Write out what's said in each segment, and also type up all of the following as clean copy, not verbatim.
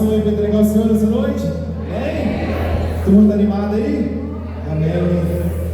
coração aí para entregar o Senhor nessa noite? Amém? Todo mundo animado aí? Amém. Nada não vai ser.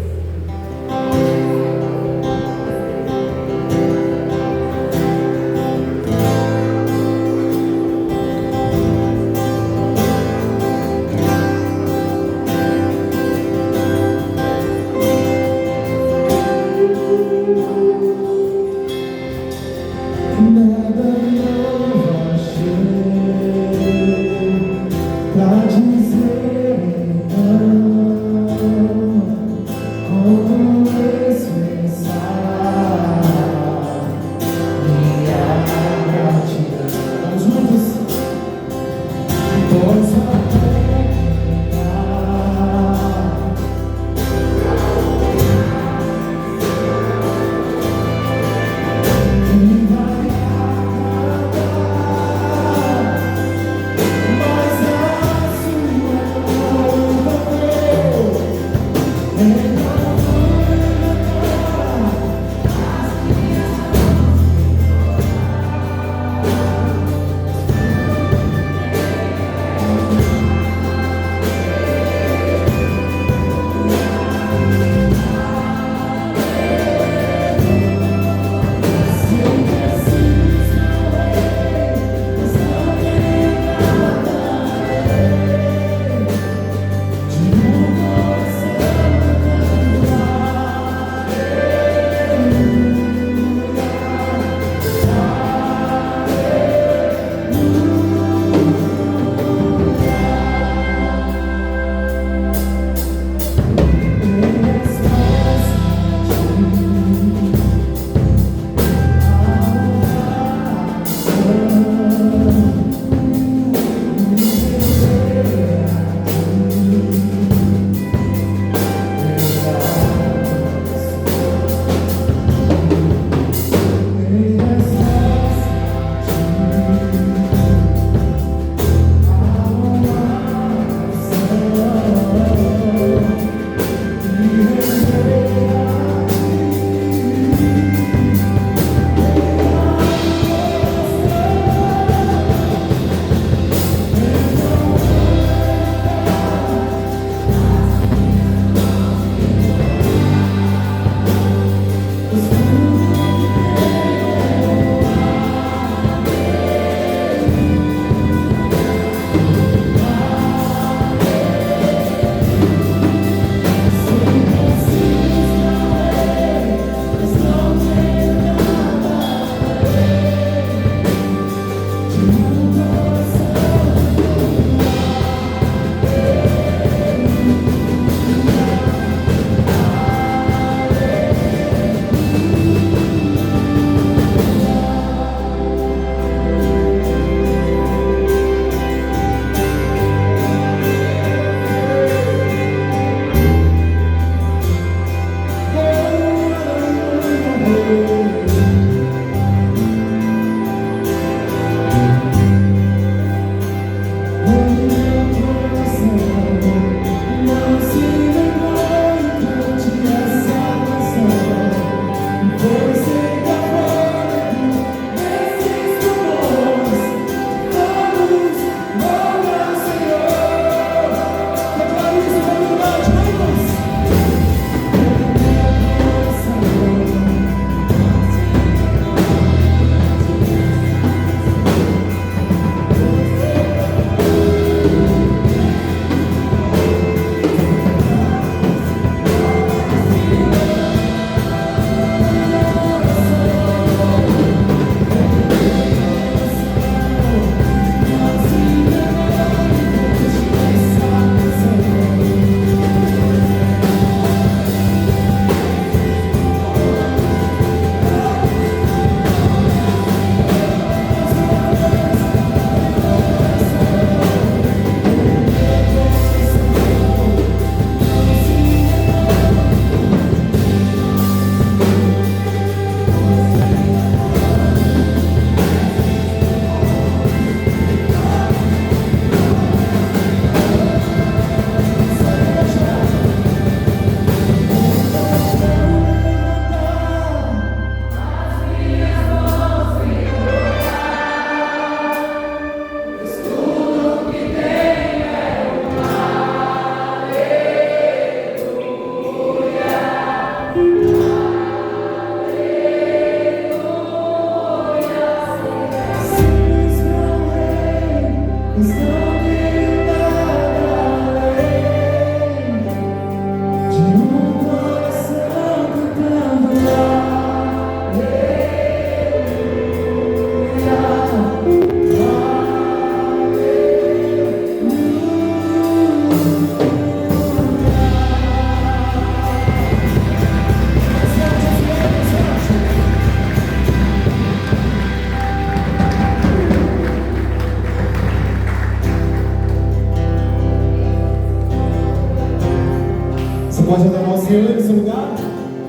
pode adorar o Senhor nesse lugar?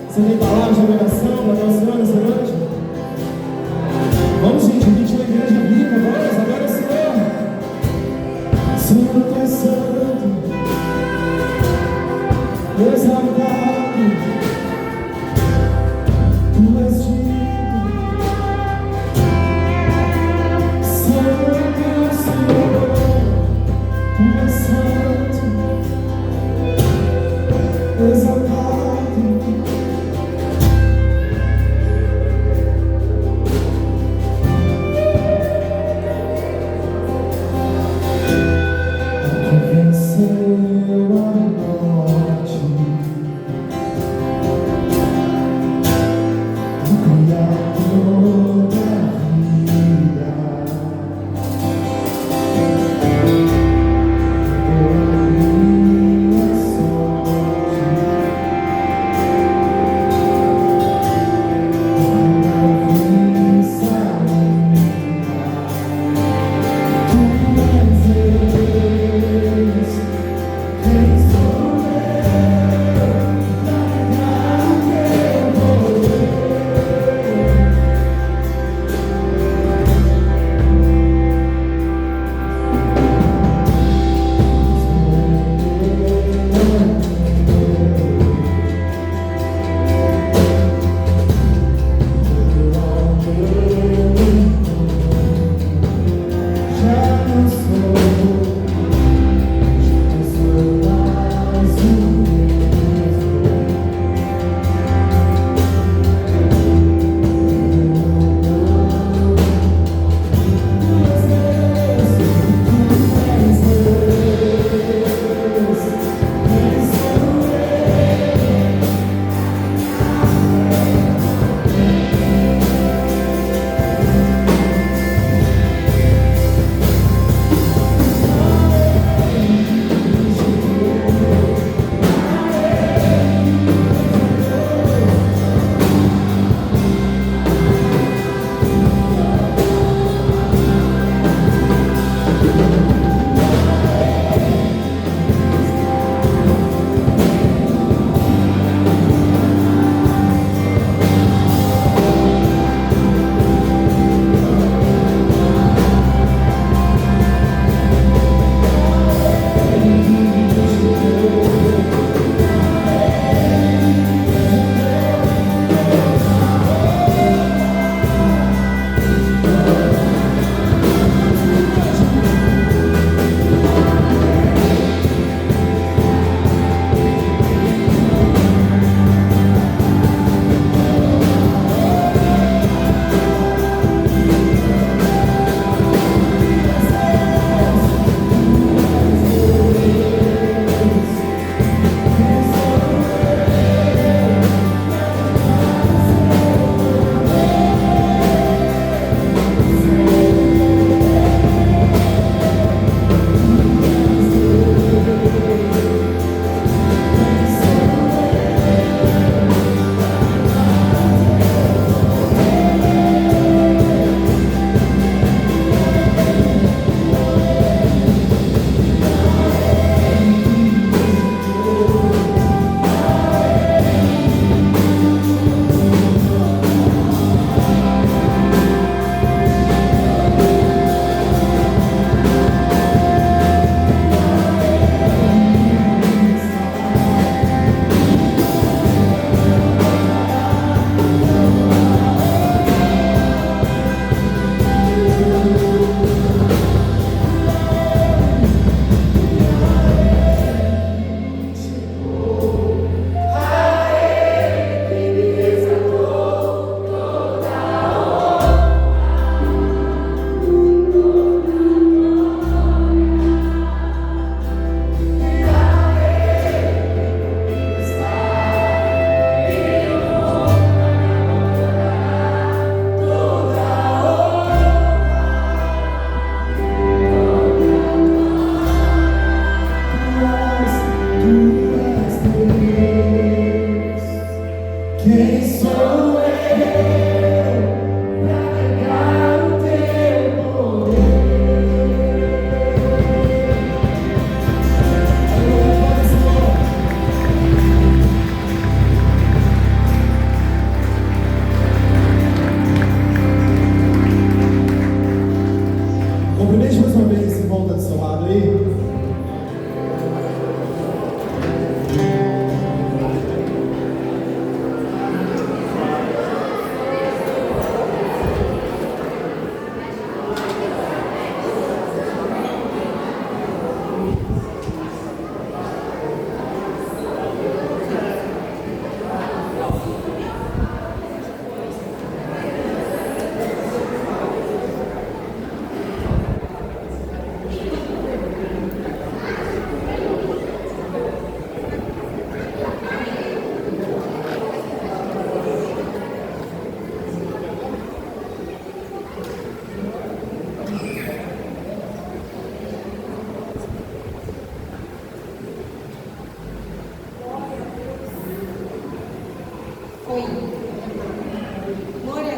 Você tem palavras de adoração para adorar o Senhor nessa noite? Vamos, gente, a gente é uma igreja rica, vamos, adora o Senhor. Senhor, tu és santo, exaltado, tu és digno, Santo Senhor, tu és santo, exaltado.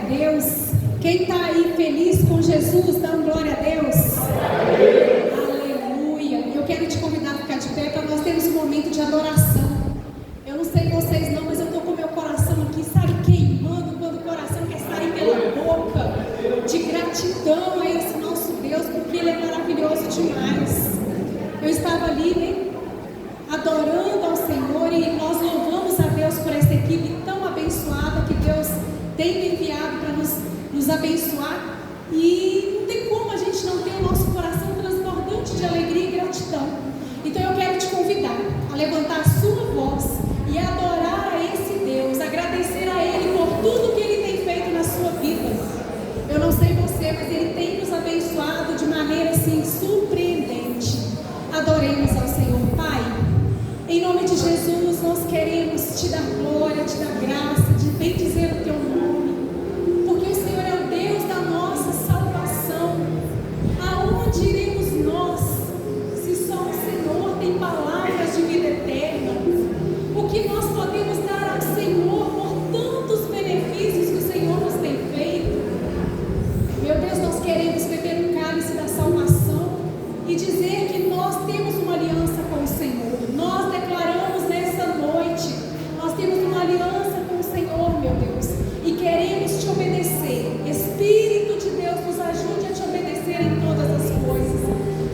Deus. Quem está aí feliz com Jesus, dá glória a Deus. Aleluia. Eu quero te convidar a ficar de pé para nós termos um momento de adoração. Eu não sei vocês não, mas eu estou com meu coração aqui, sabe, queimando, quando o coração quer sair pela boca, de gratidão a esse nosso Deus, porque Ele é maravilhoso demais. Eu estava ali, né, adorando ao Senhor, e nós louvamos a Deus por essa equipe tão abençoada que Deus tem me enviado para nos abençoar, e não tem como a gente não ter o nosso coração transbordante de alegria e gratidão. Então eu quero te convidar a levantar a sua voz e adorar a esse Deus, agradecer a Ele por tudo que Ele tem feito na sua vida. Eu não sei você, mas Ele tem nos abençoado de maneira assim surpreendente. Adoremos ao Senhor. Pai, em nome de Jesus, nós queremos te dar glória, te dar graça, de bendizer o teu nome, porque o Senhor é o Deus da nossa salvação. Aonde iremos nós, se só o Senhor tem palavras de vida eterna? O que nós podemos dar ao Senhor por tantos benefícios que o Senhor nos tem feito? Meu Deus, nós queremos beber um cálice da salvação e dizer que nós temos uma aliança com o Senhor. Nós declaramos nessa noite, nós temos uma aliança com o Senhor, meu Deus, e queremos te obedecer. Espírito de Deus, nos ajude a te obedecer em todas as coisas,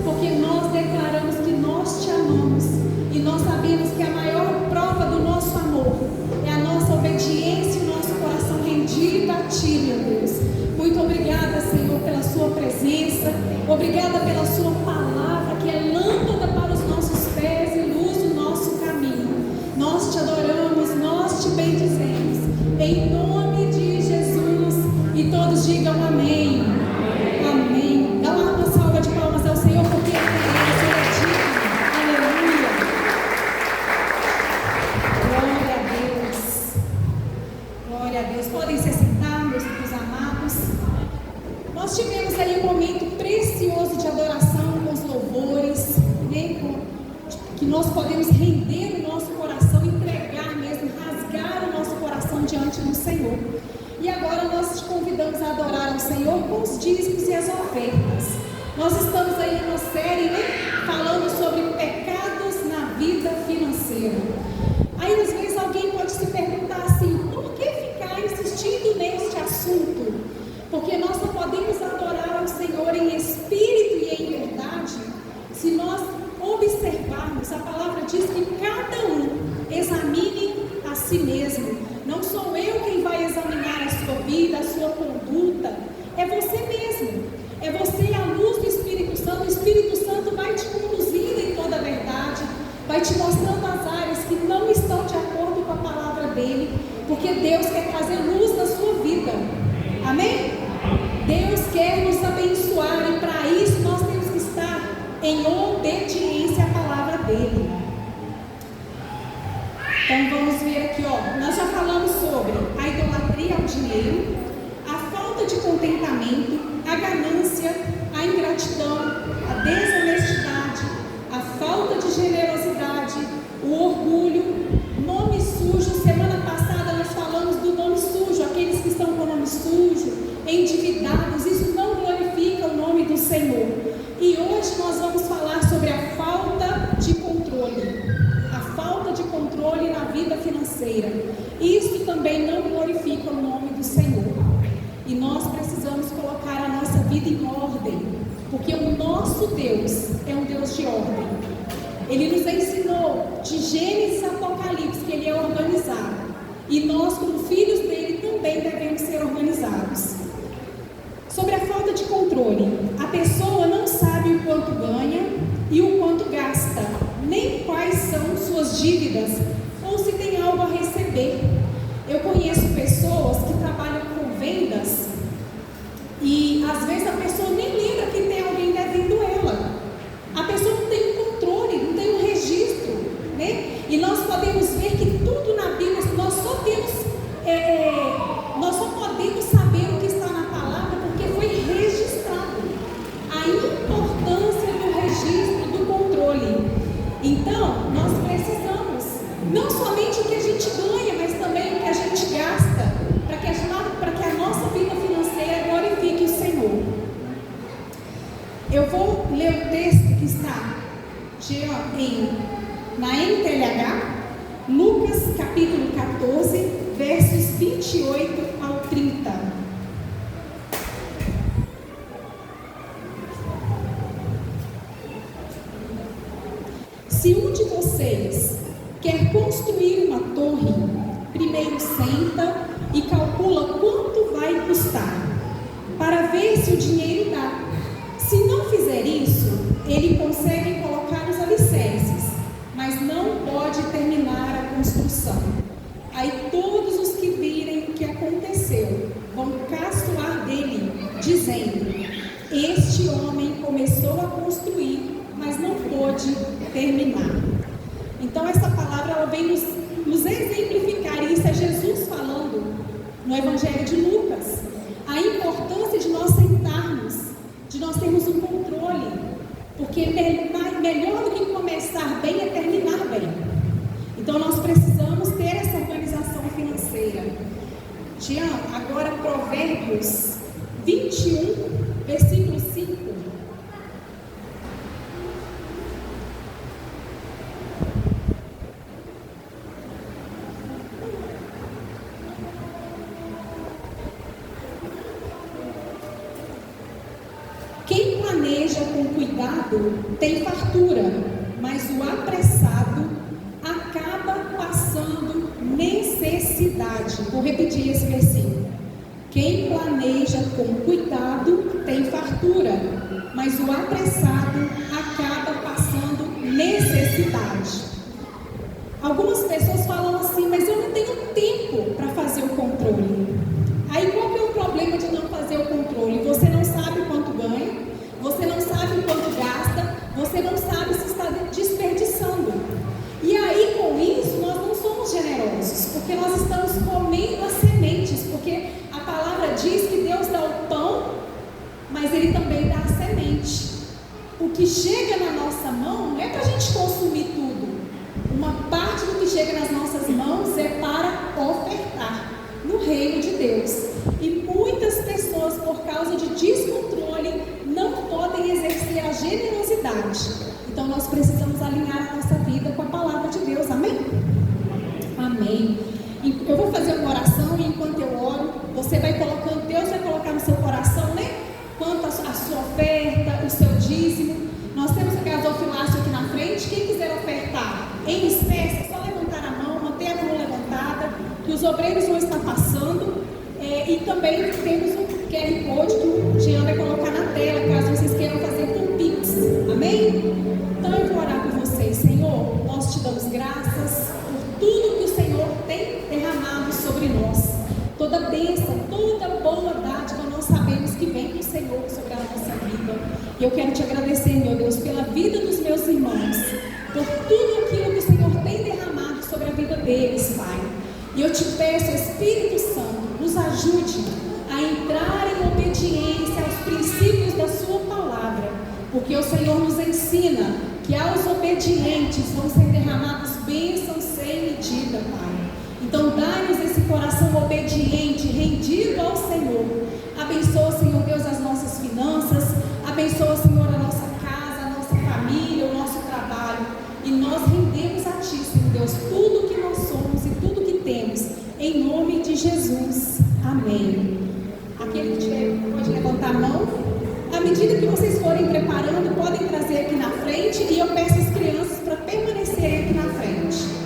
porque nós declaramos que nós te amamos, e nós sabemos que a maior prova do nosso amor é a nossa obediência e o nosso coração rendido a ti, meu Deus. Muito obrigada, Senhor, pela sua presença. Obrigada pela sua palavra, que é lâmpada para os nossos pés e luz do nosso caminho. Nós te adoramos, nós te bendizemos, em nome de Jesus. E todos digam amém. Amém. Dá uma salva de palmas ao Senhor, porque Ele é digno. Aleluia. Glória a Deus. Glória a Deus. Podem se sentar, meus amados. Nós tivemos aí um momento precioso de adoração com os louvores, né? Que nós podemos render o nosso coração, entregar mesmo, rasgar o nosso coração diante do Senhor. E agora nós te convidamos a adorar ao Senhor com os dízimos e as ofertas. Nós estamos aí numa série, né, falando sobre pecados na vida financeira. Aí às vezes alguém pode se perguntar assim: por que ficar insistindo neste assunto? Porque nós não podemos adorar ao Senhor em espírito e em verdade se nós observarmos. A palavra diz que cada um examine a si mesmo. Não sou eu quem vai examinar a sua vida, a sua conduta. É você mesmo. É você à luz do Espírito Santo. O Espírito Santo vai te conduzindo em toda a verdade, vai te mostrando as áreas que não estão de acordo com a palavra dele, porque Deus quer trazer luz na sua vida. Amém? Deus quer nos abençoar, e para isso nós temos que estar em obediência à palavra dele. Então vamos ver aqui, ó. Nós já falamos sobre a idolatria ao dinheiro, a falta de contentamento, a ganância, a ingratidão, a desonestidade, a falta de generosidade, o orgulho, nome sujo. Semana passada nós falamos do nome sujo, aqueles que estão com o nome sujo, endividados. Isso não glorifica o nome do Senhor. E hoje nós vamos falar sobre a falta de controle. A falta de controle na vida financeira. Isso também não glorifica o nome do Senhor. E nós precisamos colocar a nossa vida em ordem, porque o nosso Deus é um Deus de ordem. Ele nos ensinou de Gênesis a Apocalipse que Ele é organizado, e nós, como filhos dele, também devemos ser organizados. Sobre a falta de controle, a pessoa não sabe o quanto ganha e o quanto gasta, nem quais são suas dívidas, ou se tem algo a receber. Eu conheço pessoas que trabalham com vendas, e às vezes a pessoa nem lembra que tem alguém devendo ela. A pessoa não tem um controle, não tem um registro, né? E nós podemos ver que tudo na Bíblia, nós só temos Se um de vocês quer construir uma torre, primeiro senta e calcula quanto vai custar, para ver se o dinheiro dá. Se não fizer isso, ele consegue colocar os alicerces, mas não pode terminar a construção. Aí todos os que virem o que aconteceu vão caçoar dele, dizendo: este homem começou a construir, mas não pôde terminar. Então essa palavra ela vem nos exemplificar, e isso é Jesus falando no Evangelho de Lucas, a importância de nós sentarmos, de nós termos um controle, porque melhor do que começar bem é terminar bem. Então nós precisamos ter essa organização financeira. Jean, agora Provérbios 21, versículo 5. Quem planeja com cuidado tem fartura, mas o apressado acaba passando necessidade. Vou repetir esse versículo. Quem planeja com cuidado tem fartura, mas o apressado acaba passando necessidade. Algumas pessoas falam assim: mas eu não tenho tempo para fazer o controle. Aí qual que é o problema de não fazer o controle? Você não sabe quanto ganha, você não sabe quanto gasta, você não sabe se está desperdiçando. E aí com isso nós não somos generosos, porque nós estamos comendo as sementes, porque a palavra diz que Deus dá o pão, mas Ele também dá a semente. O que chega na nossa mão não é para a gente consumir tudo. Uma parte do que chega nas nossas mãos é para ofertar no reino de Deus. E muitas pessoas, por causa de descontrole, não podem exercer a generosidade. Então nós precisamos alinhar a nossa vida com a palavra de Deus. Amém? Amém. E eu vou fazer uma oração, e enquanto eu oro, você vai colocando, Deus vai colocar no seu coração, né? Quanto a sua oferta, o seu dízimo. Nós temos a gasofilácio aqui na frente. Quem quiser ofertar em espécie, é só levantar a mão, manter a mão levantada, que os obreiros vão estar passando. E também temos um QR Code que o Jean vai colocar na tela, caso vocês queiram fazer com Pix. Amém? Então eu vou orar por vocês. Senhor, nós te damos graças por tudo que o Senhor tem derramado sobre nós. Toda bênção, toda boa dádiva, nós sabemos que vem do Senhor sobre a nossa vida. E eu quero te agradecer, meu Deus, pela vida dos meus irmãos, por tudo aquilo que o Senhor tem derramado sobre a vida deles, Pai. E eu te peço, Espírito Santo, nos ajude a entrar em obediência aos princípios da sua palavra, porque o Senhor nos ensina que aos obedientes vão ser derramadas bênçãos sem medida, Pai. Então dá-nos esse coração obediente, rendido ao Senhor. Abençoa, Senhor Deus, as nossas finanças, abençoa, Senhor, a nossa casa, a nossa família, o nosso trabalho, e nós rendemos a Ti, Senhor Deus, tudo que nós somos e tudo que temos, em nome de Jesus. Amém. Aquele que tiver, pode levantar a mão. À medida que vocês forem preparando, podem trazer aqui na frente, e eu peço às crianças para permanecerem aqui na frente.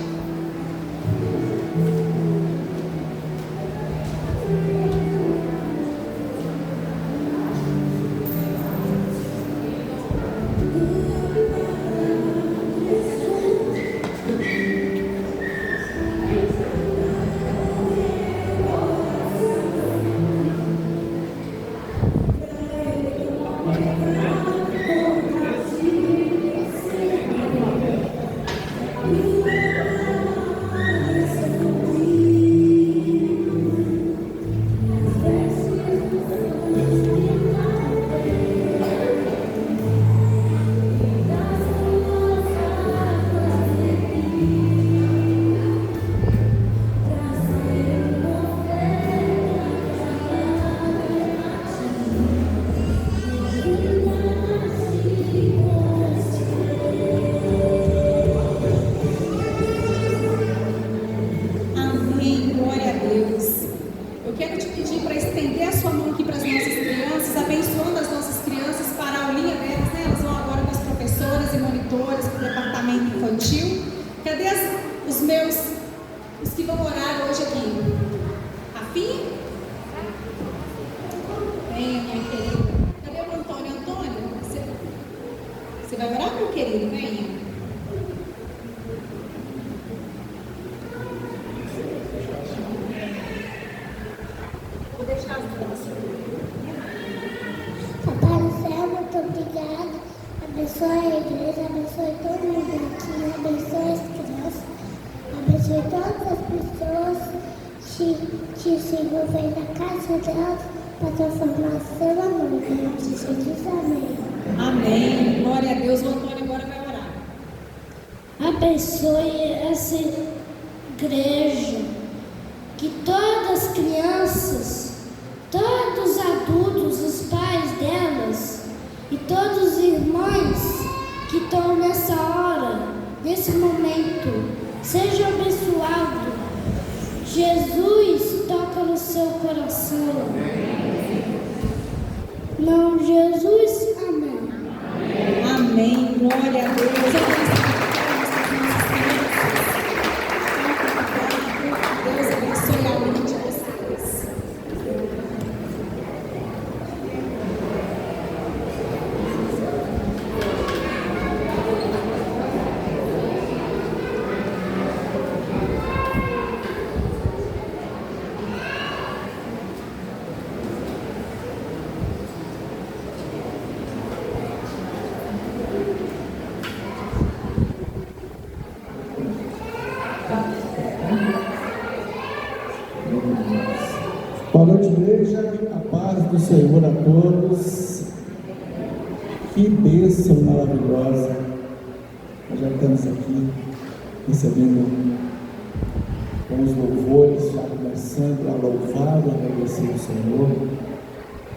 Line infantil. Cadê os que vão orar hoje aqui? Rafinha? Venha, minha querida. Cadê o Antônio? Antônio, você vai orar, meu querido? Venha. Vou deixar as duas. Papai do céu, muito obrigada. Abençoe a igreja, abençoe todo mundo aqui, abençoe as crianças, abençoe todas as pessoas que se envolvem na casa delas para transformar seu amor. Em nome de Jesus, amém. Amém. Glória a Deus. O Antônio agora vai orar. Abençoe essa igreja, que todas as crianças, todos os adultos, os pais delas e todos os irmãos que estão nessa hora, nesse momento, sejam abençoados. Jesus toca no seu coração. Não, Jesus, amém. Amém. Glória a Deus. Deus abençoe a vida de vocês. Boa noite, igreja. A paz do Senhor a todos. Que bênção maravilhosa. Nós já estamos aqui recebendo com os louvores, já começando a louvar e agradecer o Senhor.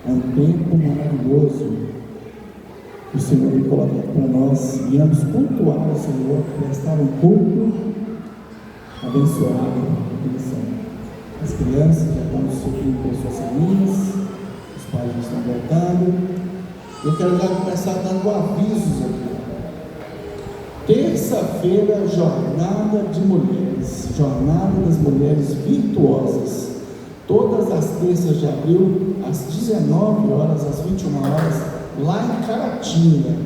É um tempo maravilhoso que o Senhor me coloca para nós. Viemos cultuar o Senhor, prestar um culto abençoado. As crianças já estão subindo com suas famílias, os pais já estão voltando. Eu quero já começar dando avisos aqui. Terça-feira, jornada de mulheres, jornada das mulheres virtuosas. Todas as terças de abril, às 19 horas, às 21 horas, lá em Caratinga.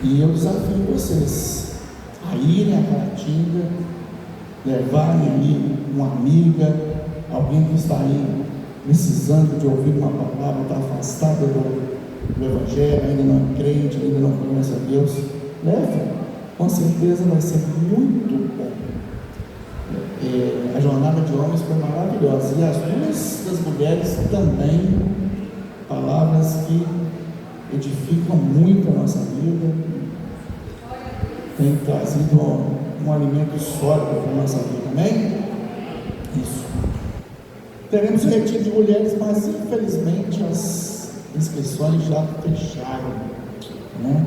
E eu desafio vocês a irem a Caratinga, levarem ali uma amiga, alguém que está aí precisando de ouvir uma palavra, está afastada do Evangelho, ainda não é crente, ainda não conhece a Deus. Leve, com certeza vai ser muito bom. A jornada de homens foi maravilhosa, e as duas das mulheres também, palavras que edificam muito a nossa vida, tem trazido um alimento sólido para a nossa vida, amém? Isso. Teremos o retiro de mulheres, mas infelizmente as inscrições já fecharam, né?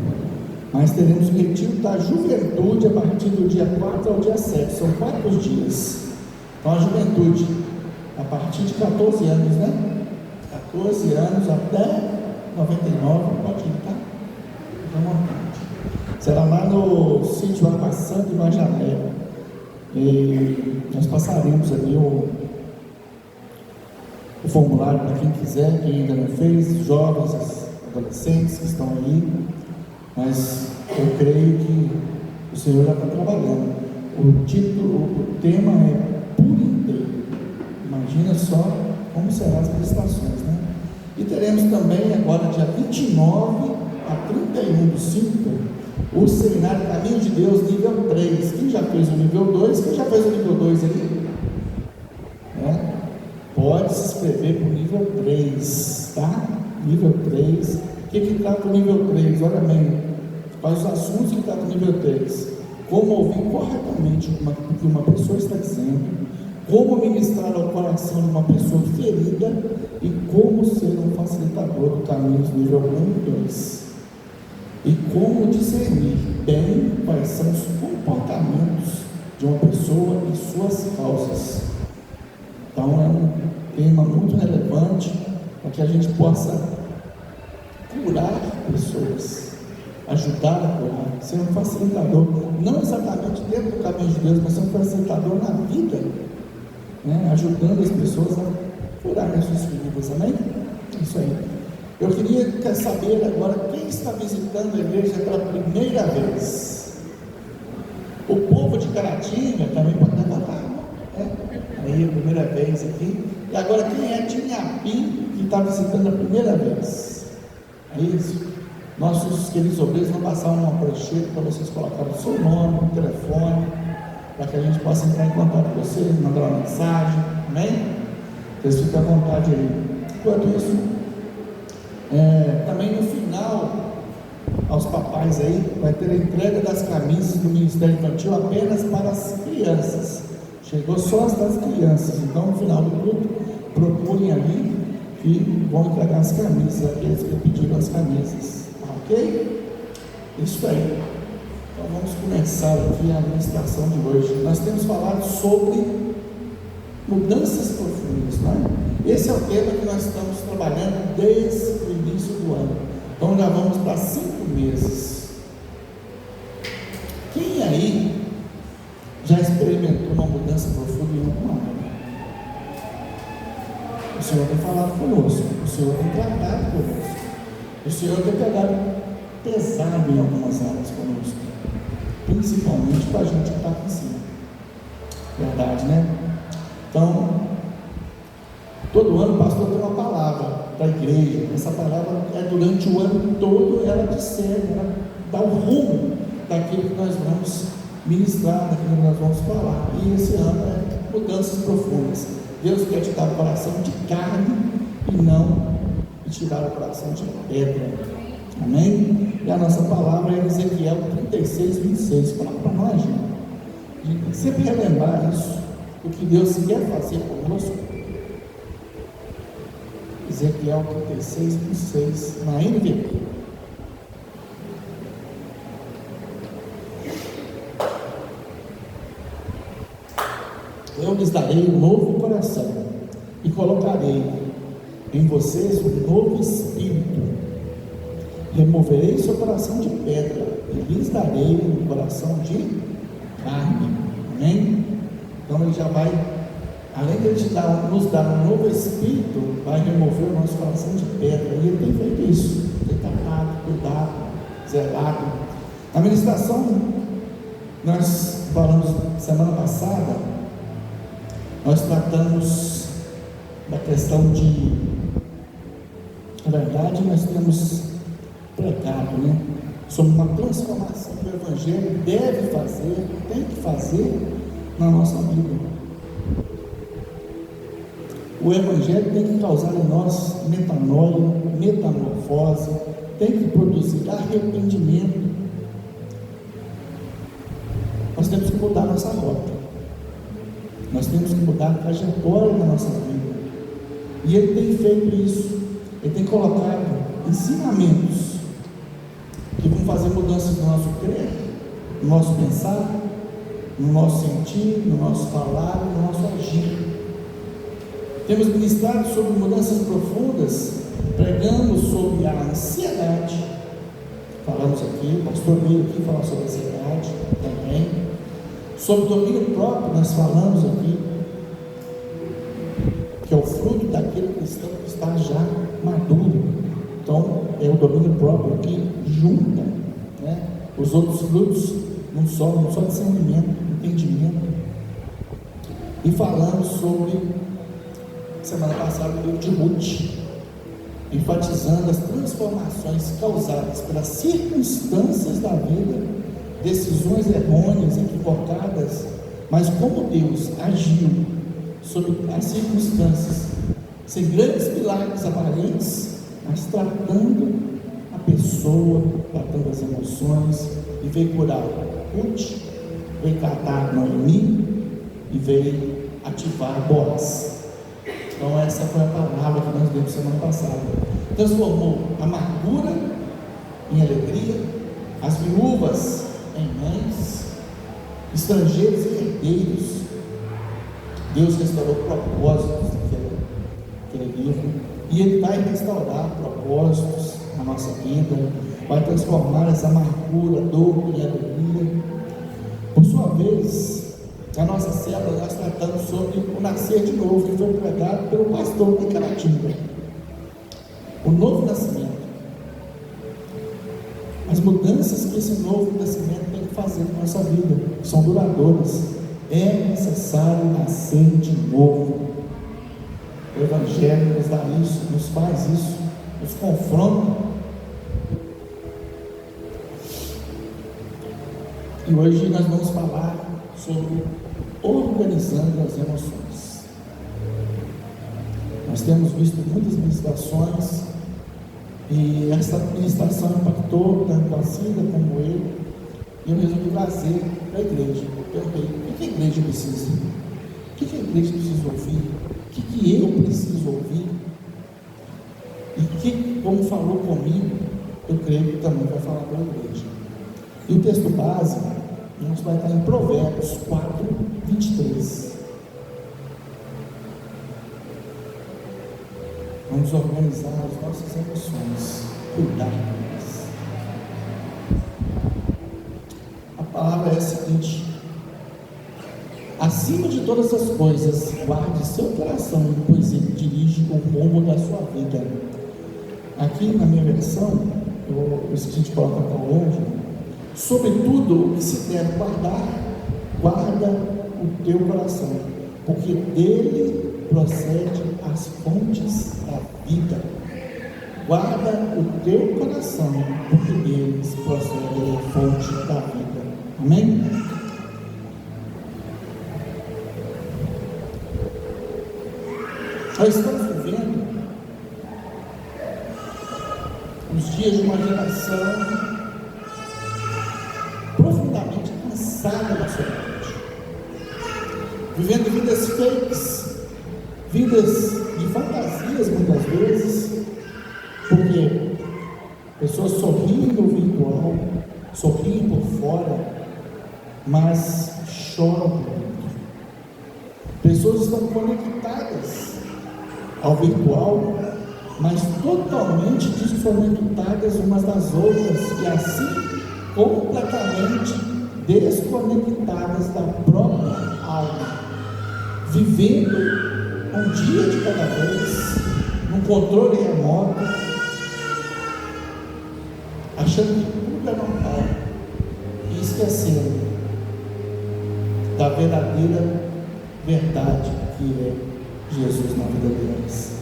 Mas teremos o retiro da juventude a partir do dia 4 ao dia 7, são 4 dias. Então a juventude, a partir de 14 anos, né? 14 anos até 99, pode ir, tá? Fica à vontade. Será lá no sítio Água Santa e Vajalé. E nós passaremos ali o formulário para quem quiser, quem ainda não fez, jovens, adolescentes que estão aí. Mas eu creio que o Senhor já está trabalhando. O título, o tema é por inteiro. Imagina só como serão as prestações, né? E teremos também agora, dia 29 a 31/5, o seminário Caminho de Deus, nível 3. Quem já fez o nível 2? Quem já fez o nível 2 aí? Pode se inscrever para o nível 3, tá? Nível 3. O que trata o nível 3? Olha bem, quais os assuntos que trata o nível 3? Como ouvir corretamente o que uma pessoa está dizendo, como ministrar ao coração de uma pessoa ferida e como ser um facilitador do caminho do nível 1 e 2. E como discernir bem quais são os comportamentos de uma pessoa e suas causas. Então é um tema muito relevante para que a gente possa curar pessoas. ajudar a curar, ser um facilitador, não exatamente dentro do caminho de Deus, mas ser um facilitador na vida, né? Ajudando as pessoas a curar as suas feridas, amém? Isso aí. Eu queria saber agora quem está visitando a igreja pela primeira vez. O povo de Caratinga também pode levantar, né? Aí a primeira vez aqui. E agora quem é de Inhapim que está visitando a primeira vez? É isso. Nossos queridos obreiros vão passar uma prancheta para vocês colocarem o seu nome, o telefone, para que a gente possa entrar em contato com vocês, mandar uma mensagem, amém? Vocês fiquem à vontade aí. Enquanto isso, também no final, aos papais aí, vai ter a entrega das camisas do Ministério Infantil apenas para as crianças. Chegou só as das crianças, então no final do culto, procurem ali e vão entregar as camisas, aqueles que pediram as camisas, ok? Isso aí. Então vamos começar aqui a ministração de hoje. Nós temos falado sobre mudanças profundas, não é? Esse é o tema que nós estamos trabalhando desde o início do ano. Então já vamos para 5 meses. Quem aí já experimentou uma mudança profunda em alguma área? O Senhor tem falado conosco, o Senhor tem tratado conosco, o Senhor tem pegado pesado em algumas áreas conosco, principalmente para a gente que está aqui em cima. Verdade, né? Então, todo ano o pastor tem uma palavra para a igreja. Essa palavra é durante o ano todo, ela discerne, ela dá o rumo daquilo que nós vamos ministrar, daquilo que nós vamos falar. E esse ano é mudanças profundas. Deus quer te dar o coração de carne e não te dar o coração de pedra. Amém? E a nossa palavra é Ezequiel 36, 26. Coloca para nós, gente. Sempre relembrar isso, o que Deus quer fazer conosco. Ezequiel 36, 26, na NVB. Eu lhes darei um novo coração e colocarei em vocês um novo espírito. Removerei seu coração de pedra e lhes darei um coração de carne. Amém? Então ele já vai, além de ele nos dar um novo espírito, vai remover o nosso coração de pedra. E ele tem feito isso, tem tratado, cuidado, zelado. Na ministração, nós falamos semana passada, nós tratamos da questão de, na verdade, nós temos pregado, né, sobre uma transformação que o Evangelho deve fazer, tem que fazer na nossa vida. O Evangelho tem que causar em nós metanoia, metamorfose, tem que produzir arrependimento. Nós temos que mudar nossa rota. Nós temos que mudar a trajetória da nossa vida. E Ele tem feito isso. Ele tem colocado ensinamentos que vão fazer mudanças no nosso crer, no nosso pensar, no nosso sentir, no nosso falar, no nosso agir. Temos ministrado sobre mudanças profundas, pregamos sobre a ansiedade. Falamos aqui, o pastor veio aqui falar sobre a ansiedade também. Sobre o domínio próprio, nós falamos aqui, que é o fruto daquele cristão que está já maduro. Então, é o domínio próprio que junta, né, os outros frutos, não só discernimento, entendimento. E falamos sobre, semana passada, o livro de Ruth, enfatizando as transformações causadas pelas circunstâncias da vida, decisões errôneas, equivocadas, mas como Deus agiu sobre as circunstâncias, sem grandes milagres aparentes, mas tratando a pessoa, tratando as emoções, e veio curar Ruth, veio tratar Noemi, e veio ativar Boaz. Então essa foi a palavra que nós demos semana passada. Transformou a amargura em alegria, as viúvas em mães, estrangeiros e herdeiros. Deus restaurou propósitos naquele livro, e Ele vai restaurar propósitos na nossa vida, vai transformar essa amargura, dor e alegria. Por sua vez, a nossa célula nós tratamos sobre o nascer de novo, que foi pregado pelo pastor de Caratinga. O novo nascimento. As mudanças que esse novo nascimento tem que fazer na nossa vida são duradouras. É necessário nascer de novo. O Evangelho nos dá isso, nos faz isso, nos confronta. E hoje nós vamos falar sobre organizando as emoções. Nós temos visto muitas ministrações e essa ministração impactou tanto a Cida como eu, e eu resolvi trazer para a igreja. Eu perguntei, o que a igreja precisa? O que a igreja precisa ouvir? O que eu preciso ouvir? E que, como falou comigo, eu creio que também vai falar para a igreja. E o texto base, nós vai estar em Provérbios 4, 23. Vamos organizar as nossas emoções, cuidar delas. A palavra é a seguinte: acima de todas as coisas, guarde seu coração, pois ele dirige o rumo da sua vida. Aqui na minha versão, eu esqueci de colocar para longe. Sobretudo o que se deve guardar, guarda o teu coração, porque dele procede as fontes da vida. Guarda o teu coração, porque deles procede a fonte da vida. Amém? Nós estamos vivendo os dias de uma geração profundamente cansada da sociedade, vivendo vidas fakes, vidas de fantasias muitas vezes, porque pessoas sorriem no virtual, sorriem por fora, mas choram por dentro. Pessoas estão conectadas ao virtual, mas totalmente desconectadas umas das outras, e assim completamente desconectadas da própria alma, vivendo um dia de cada vez, num controle remoto, achando que tudo é normal e esquecendo da verdadeira verdade que é Jesus na vida deles.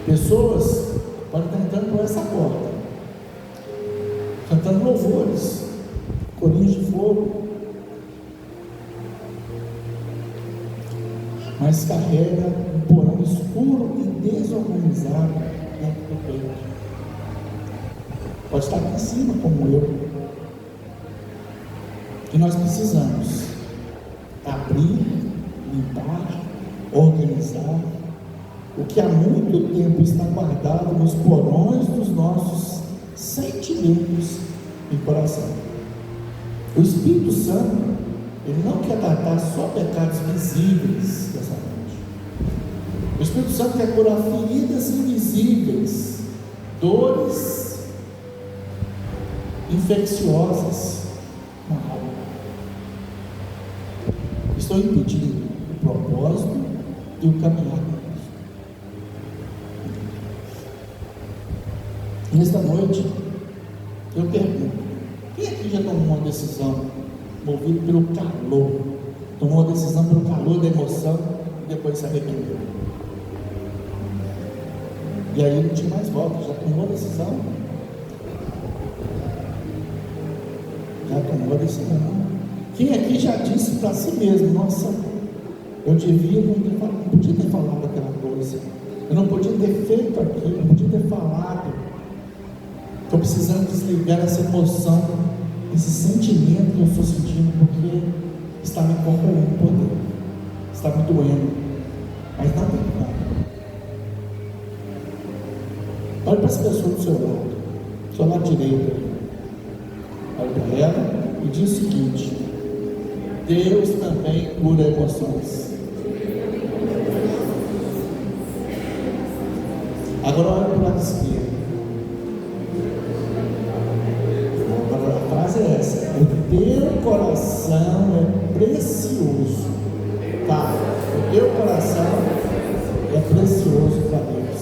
Pessoas podem estar entrando por essa porta, cantando louvores, corinhos de fogo, mas carrega um porão escuro e desorganizado dentro do peito. Pode estar aqui em cima, como eu. Que nós precisamos abrir, limpar, organizar o que há muito tempo está guardado nos porões dos nossos sentimentos e coração. O Espírito Santo, ele não quer tratar só pecados visíveis dessa noite. O Espírito Santo quer curar feridas invisíveis, dores infecciosas na alma. Estou impedindo o propósito e o caminhar. Nesta noite, eu pergunto: quem aqui já tomou uma decisão movido pelo calor? Tomou uma decisão pelo calor da emoção e depois se arrependeu? E aí não tinha mais volta, já tomou a decisão? Já tomou a decisão. Quem aqui já disse para si mesmo: nossa, eu devia não podia ter falado aquela coisa, eu não podia ter feito aquilo, não podia ter falado. Estou precisando desligar essa emoção, esse sentimento que eu estou sentindo, porque está me corroendo por dentro, está me doendo, mas não tem como. Olhe para as pessoas do seu lado direito, olhe para ela e diz o seguinte: Deus também cura emoções. Agora olhe para o lado esquerdo coração é precioso, tá? O teu coração é precioso para Deus.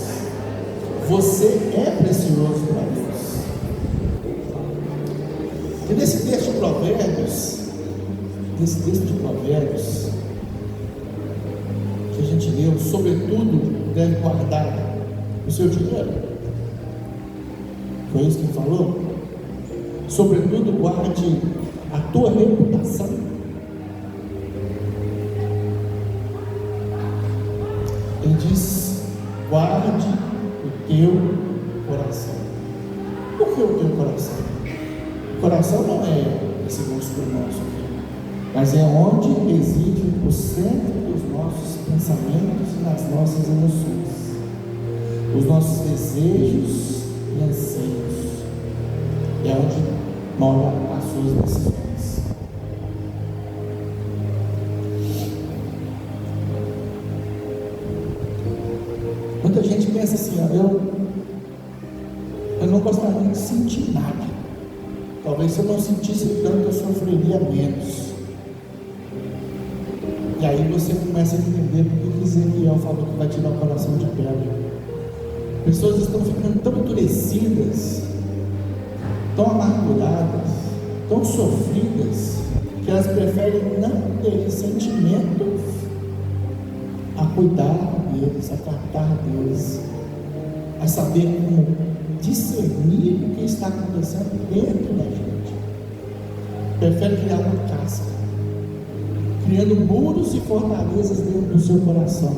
Você é precioso para Deus. E nesse texto de Provérbios, que a gente leu, sobretudo deve guardar o seu dinheiro. Foi isso que ele falou? Sobretudo guarde a tua reputação. Ele diz: guarde o teu coração. Por que o teu coração? O coração não é esse músculo nosso aqui, mas é onde reside o centro dos nossos pensamentos e das nossas emoções, os nossos desejos e anseios. É onde moram as suas decisões. Muita gente pensa assim: eu não gostaria de sentir nada. Talvez se eu não sentisse tanto, eu sofreria menos. E aí você começa a entender por que Ezequiel falou que vai tirar o coração de pedra. Pessoas estão ficando tão endurecidas, tão amarguradas, tão sofridas, que elas preferem não ter sentimentos a cuidar deles, a tratar deles, a saber como discernir o que está acontecendo dentro da gente. Prefere criar uma casca, criando muros e fortalezas dentro do seu coração.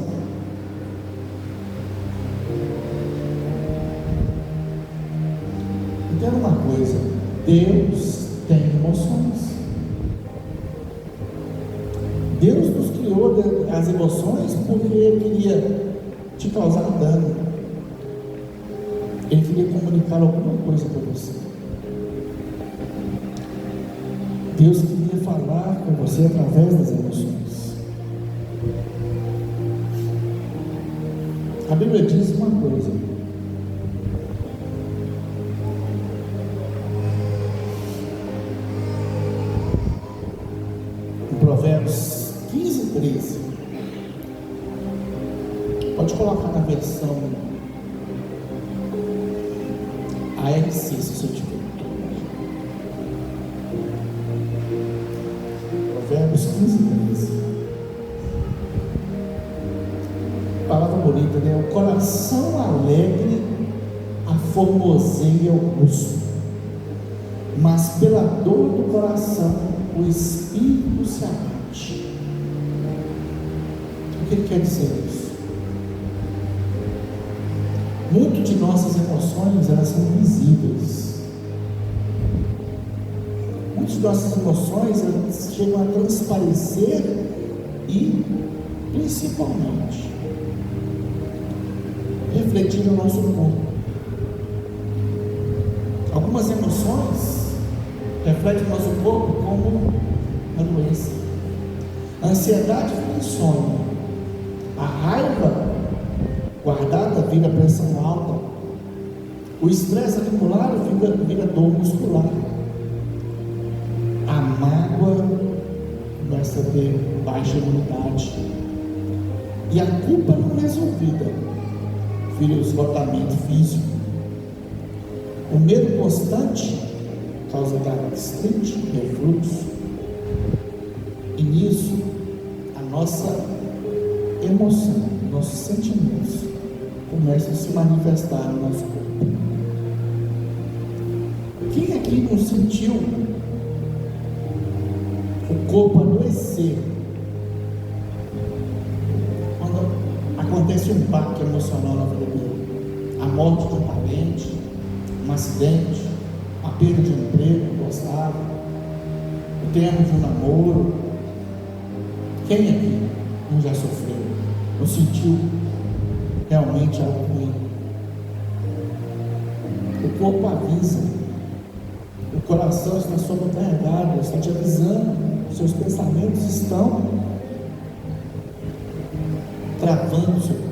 Entenda uma coisa: Deus tem emoções. Deus nos criou as emoções porque Ele queria te causar dano. Ele queria comunicar alguma coisa para você. Deus queria falar com você através das emoções. A Bíblia diz uma coisa: em Provérbios 15:13, pode colocar na versão ARC, se você tiver. Provérbios 15:13. Palavra bonita, né? O coração alegre aformoseia o rosto, mas pela dor do coração o espírito se abate. O que ele quer dizer isso? Muito de nossas emoções, elas são visíveis. Muitas de nossas emoções, elas chegam a transparecer e, principalmente, refletir no nosso corpo. Algumas emoções refletem no nosso corpo como a doença. A ansiedade vira insônia. A raiva guardada vira pressão alta. O estresse acumulado vira dor muscular. A mágoa começa a ter baixa imunidade. E a culpa não resolvida vira esgotamento físico. O medo constante causa gastrite, refluxo. E nisso, a nossa emoção, nossos sentimentos começam a se manifestar no nosso corpo. Quem aqui não sentiu o corpo adoecer quando acontece um baque emocional na vida dele? A morte de um parente, um acidente, a perda de um emprego que gostava, o término de um namoro. Quem aqui não já sofreu, não sentiu realmente algo ruim? O corpo avisa, o coração está sobrecarregado, está te avisando, seus pensamentos estão travando o seu corpo.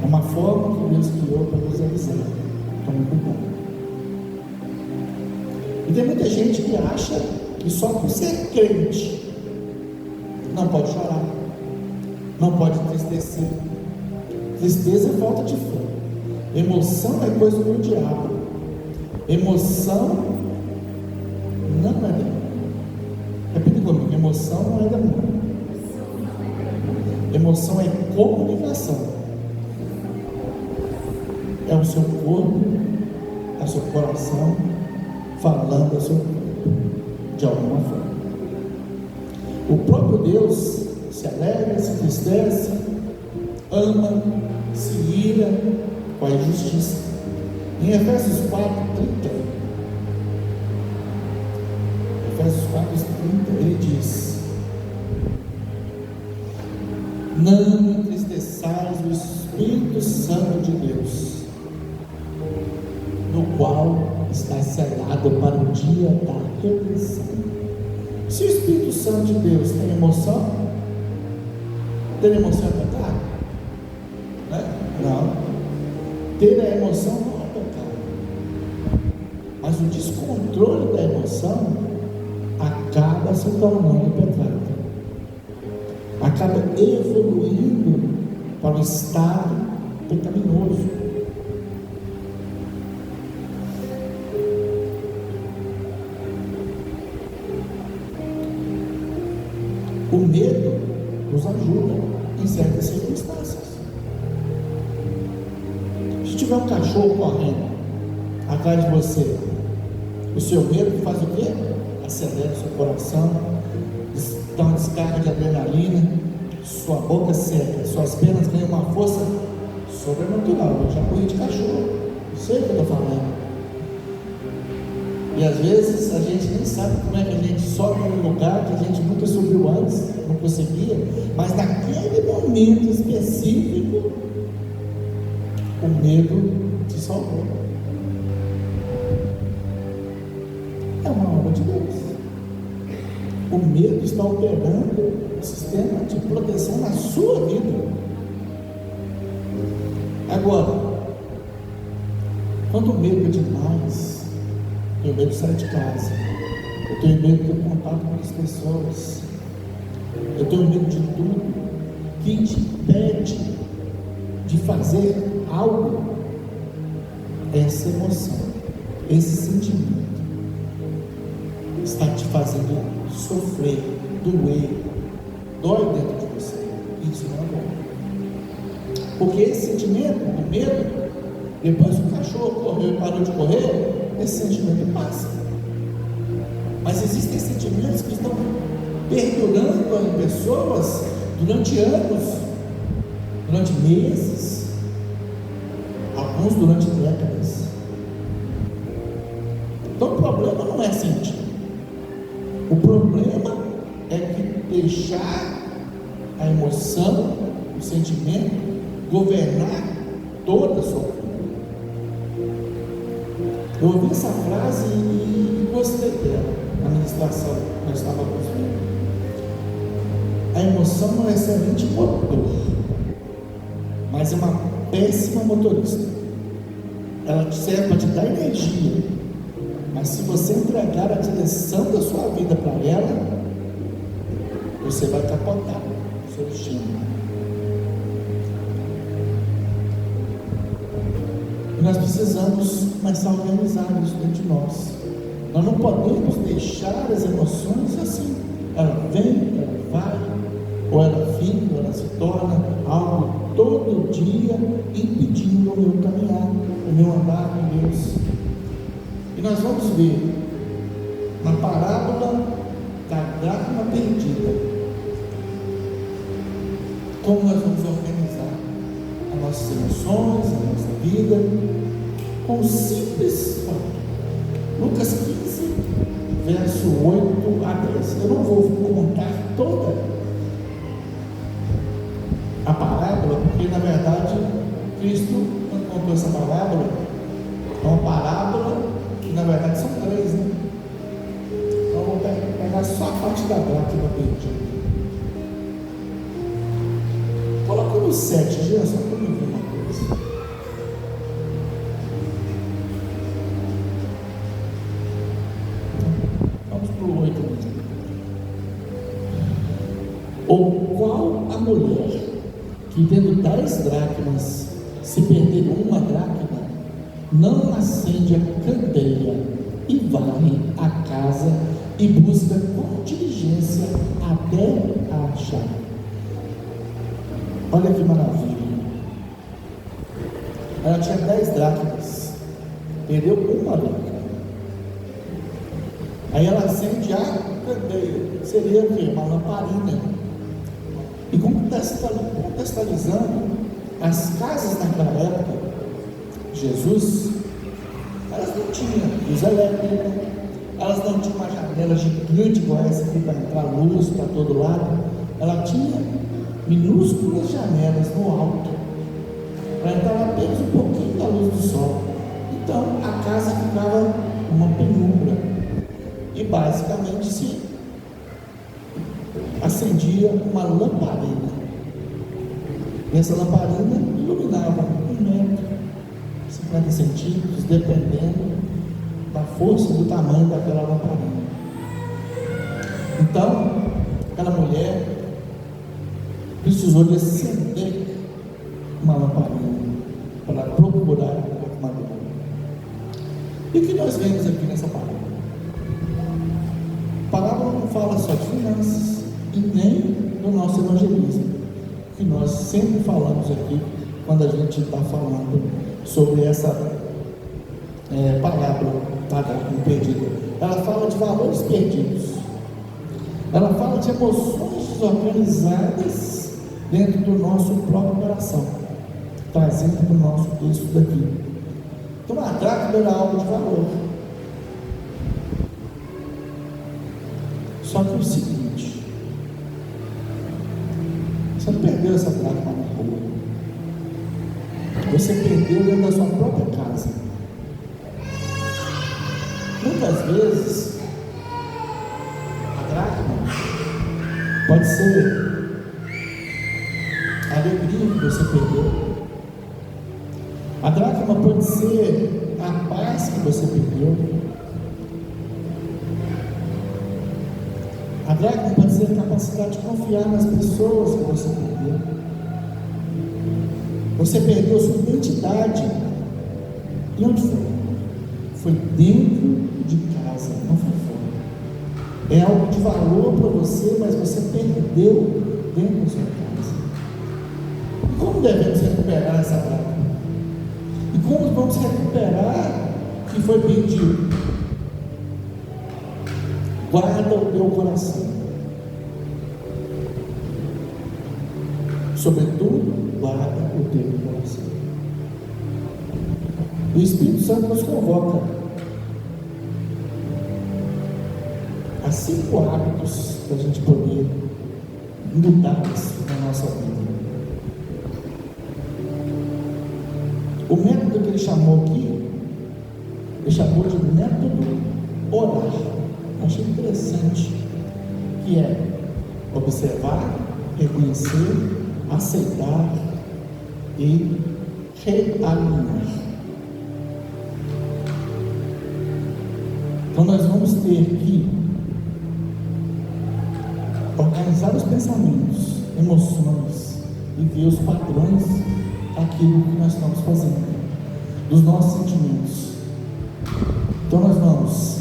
É uma forma que Deus criou para nos avisar. Tome cuidado. E tem muita gente que acha que só por ser crente não pode chorar, não pode entristecer. Tristeza é falta de fé. Emoção é coisa do diabo. Emoção não é demônio. Repita comigo: emoção não é demônio. Emoção é comunicação. É o seu corpo, é o seu coração falando ao seu corpo, de alguma forma. O próprio Deus se alegra, se entristece, ama, se ira com a injustiça. Em Efésios 4:30, ele diz: não entristeçais o Espírito Santo de Deus, no qual está selado para o dia da redenção. Se o Espírito Santo de Deus tem emoção é pecado? Né? Não. Ter a emoção não é pecado, mas o descontrole da emoção acaba se tornando pecado, acaba evoluindo para o estado pecaminoso. O medo nos ajuda em certas circunstâncias. Se tiver um cachorro correndo atrás de você, o seu medo faz o quê? Acelera o seu coração, dá uma descarga de adrenalina, sua boca seca, suas pernas ganham uma força sobrenatural. Eu já corri de cachorro, sei o que eu estou falando. E às vezes a gente nem sabe como é que a gente sobe num lugar que a gente nunca subiu antes, não conseguia, mas naquele momento específico, o medo te salvou. É uma obra de Deus. O medo está operando um sistema de proteção na sua vida. Agora, quando o medo é demais, eu tenho medo de sair de casa, eu tenho medo de ter contato com as pessoas, eu tenho medo de tudo que te impede de fazer algo. Essa emoção, esse sentimento está te fazendo sofrer, doer, dói dentro de você. Isso não é bom, porque esse sentimento do medo, depois o cachorro correu e parou de correr, esse sentimento passa. Mas existem sentimentos que estão perdurando em pessoas durante anos, durante meses, alguns durante décadas. Então o problema não é sentir, o problema é que deixar a emoção, o sentimento governar toda a sua vida. Eu ouvi essa frase e gostei dela na ministração que nós estávamos vendo. A emoção é um excelente motor, mas é uma péssima motorista. Ela serve para te dar energia, mas se você entregar a direção da sua vida para ela, você vai capotar o seu destino. Nós precisamos começar a organizar isso dentro de nós. Nós não podemos deixar as emoções assim. Ela vem, ela vai, ou ela fica, ou ela se torna algo todo dia impedindo o meu caminhar, o meu andar com Deus. E nós vamos ver na parábola da dracma perdida como nós vamos organizar as nossas emoções, a nossa vida, com um simples fato. Lucas 15, verso 8 a 10. Eu não vou contar toda a parábola, porque na verdade Cristo, quando contou essa parábola, é uma parábola que na verdade são três, né? Então eu vou pegar só a parte da dracma perdida. Coloca no 7, gente, só para eu ver uma coisa. Vamos para o 8 mesmo. qual a mulher que tendo 10 dracmas, se perder uma dracma, não acende a candeia e varre a casa e busca com diligência até a achar? Olha que maravilha. Ela tinha 10 dracmas, perdeu uma dracma. Aí ela acende a candeia, seria o quê? Uma lamparina. E contextualizando, as casas naquela época, Jesus, elas não tinham luz elétrica, elas não tinham uma janela gigante igual essa aqui para entrar luz para todo lado. Ela tinha minúsculas janelas no alto, para entrar apenas um pouquinho da luz do sol. Então a casa ficava uma penumbra e basicamente se acendia uma lamparina. E essa lamparina iluminava 1 metro, 50 centímetros, dependendo da força e do tamanho daquela lamparina. Então, aquela mulher precisou de acender uma lamparina para procurar uma luz. E o que nós vemos aqui nessa palavra? A palavra não fala só de finanças e nem do nosso evangelismo, que nós sempre falamos aqui quando a gente está falando sobre essa palavra perdida. Ela fala de valores perdidos, ela fala de emoções desorganizadas dentro do nosso próprio coração, trazendo para o nosso texto daqui. Então a dracma era algo de valor. Só que é o seguinte: você não perdeu essa dracma na rua, você perdeu dentro da sua própria casa. Muitas vezes a dracma pode ser a alegria que você perdeu, a dracma pode ser a paz que você perdeu, a dracma pode ser a capacidade de confiar nas pessoas que você perdeu. Você perdeu sua identidade. E onde foi? Foi dentro de casa, não foi fora. É algo de valor para você, mas você perdeu dentro da sua casa. E como devemos recuperar essa dracma? E como vamos recuperar o que foi perdido? Guarda o teu coração. Sobretudo, guarda o teu coração. O Espírito Santo nos convoca a 5 hábitos para a gente poder mudar isso na nossa vida. O método que ele chamou aqui, ele chamou de método orar. Eu achei interessante, que é observar, reconhecer, aceitar e realinhar. Então nós vamos ter que organizar os pensamentos, emoções e ver os padrões daquilo que nós estamos fazendo, dos nossos sentimentos. Então nós vamos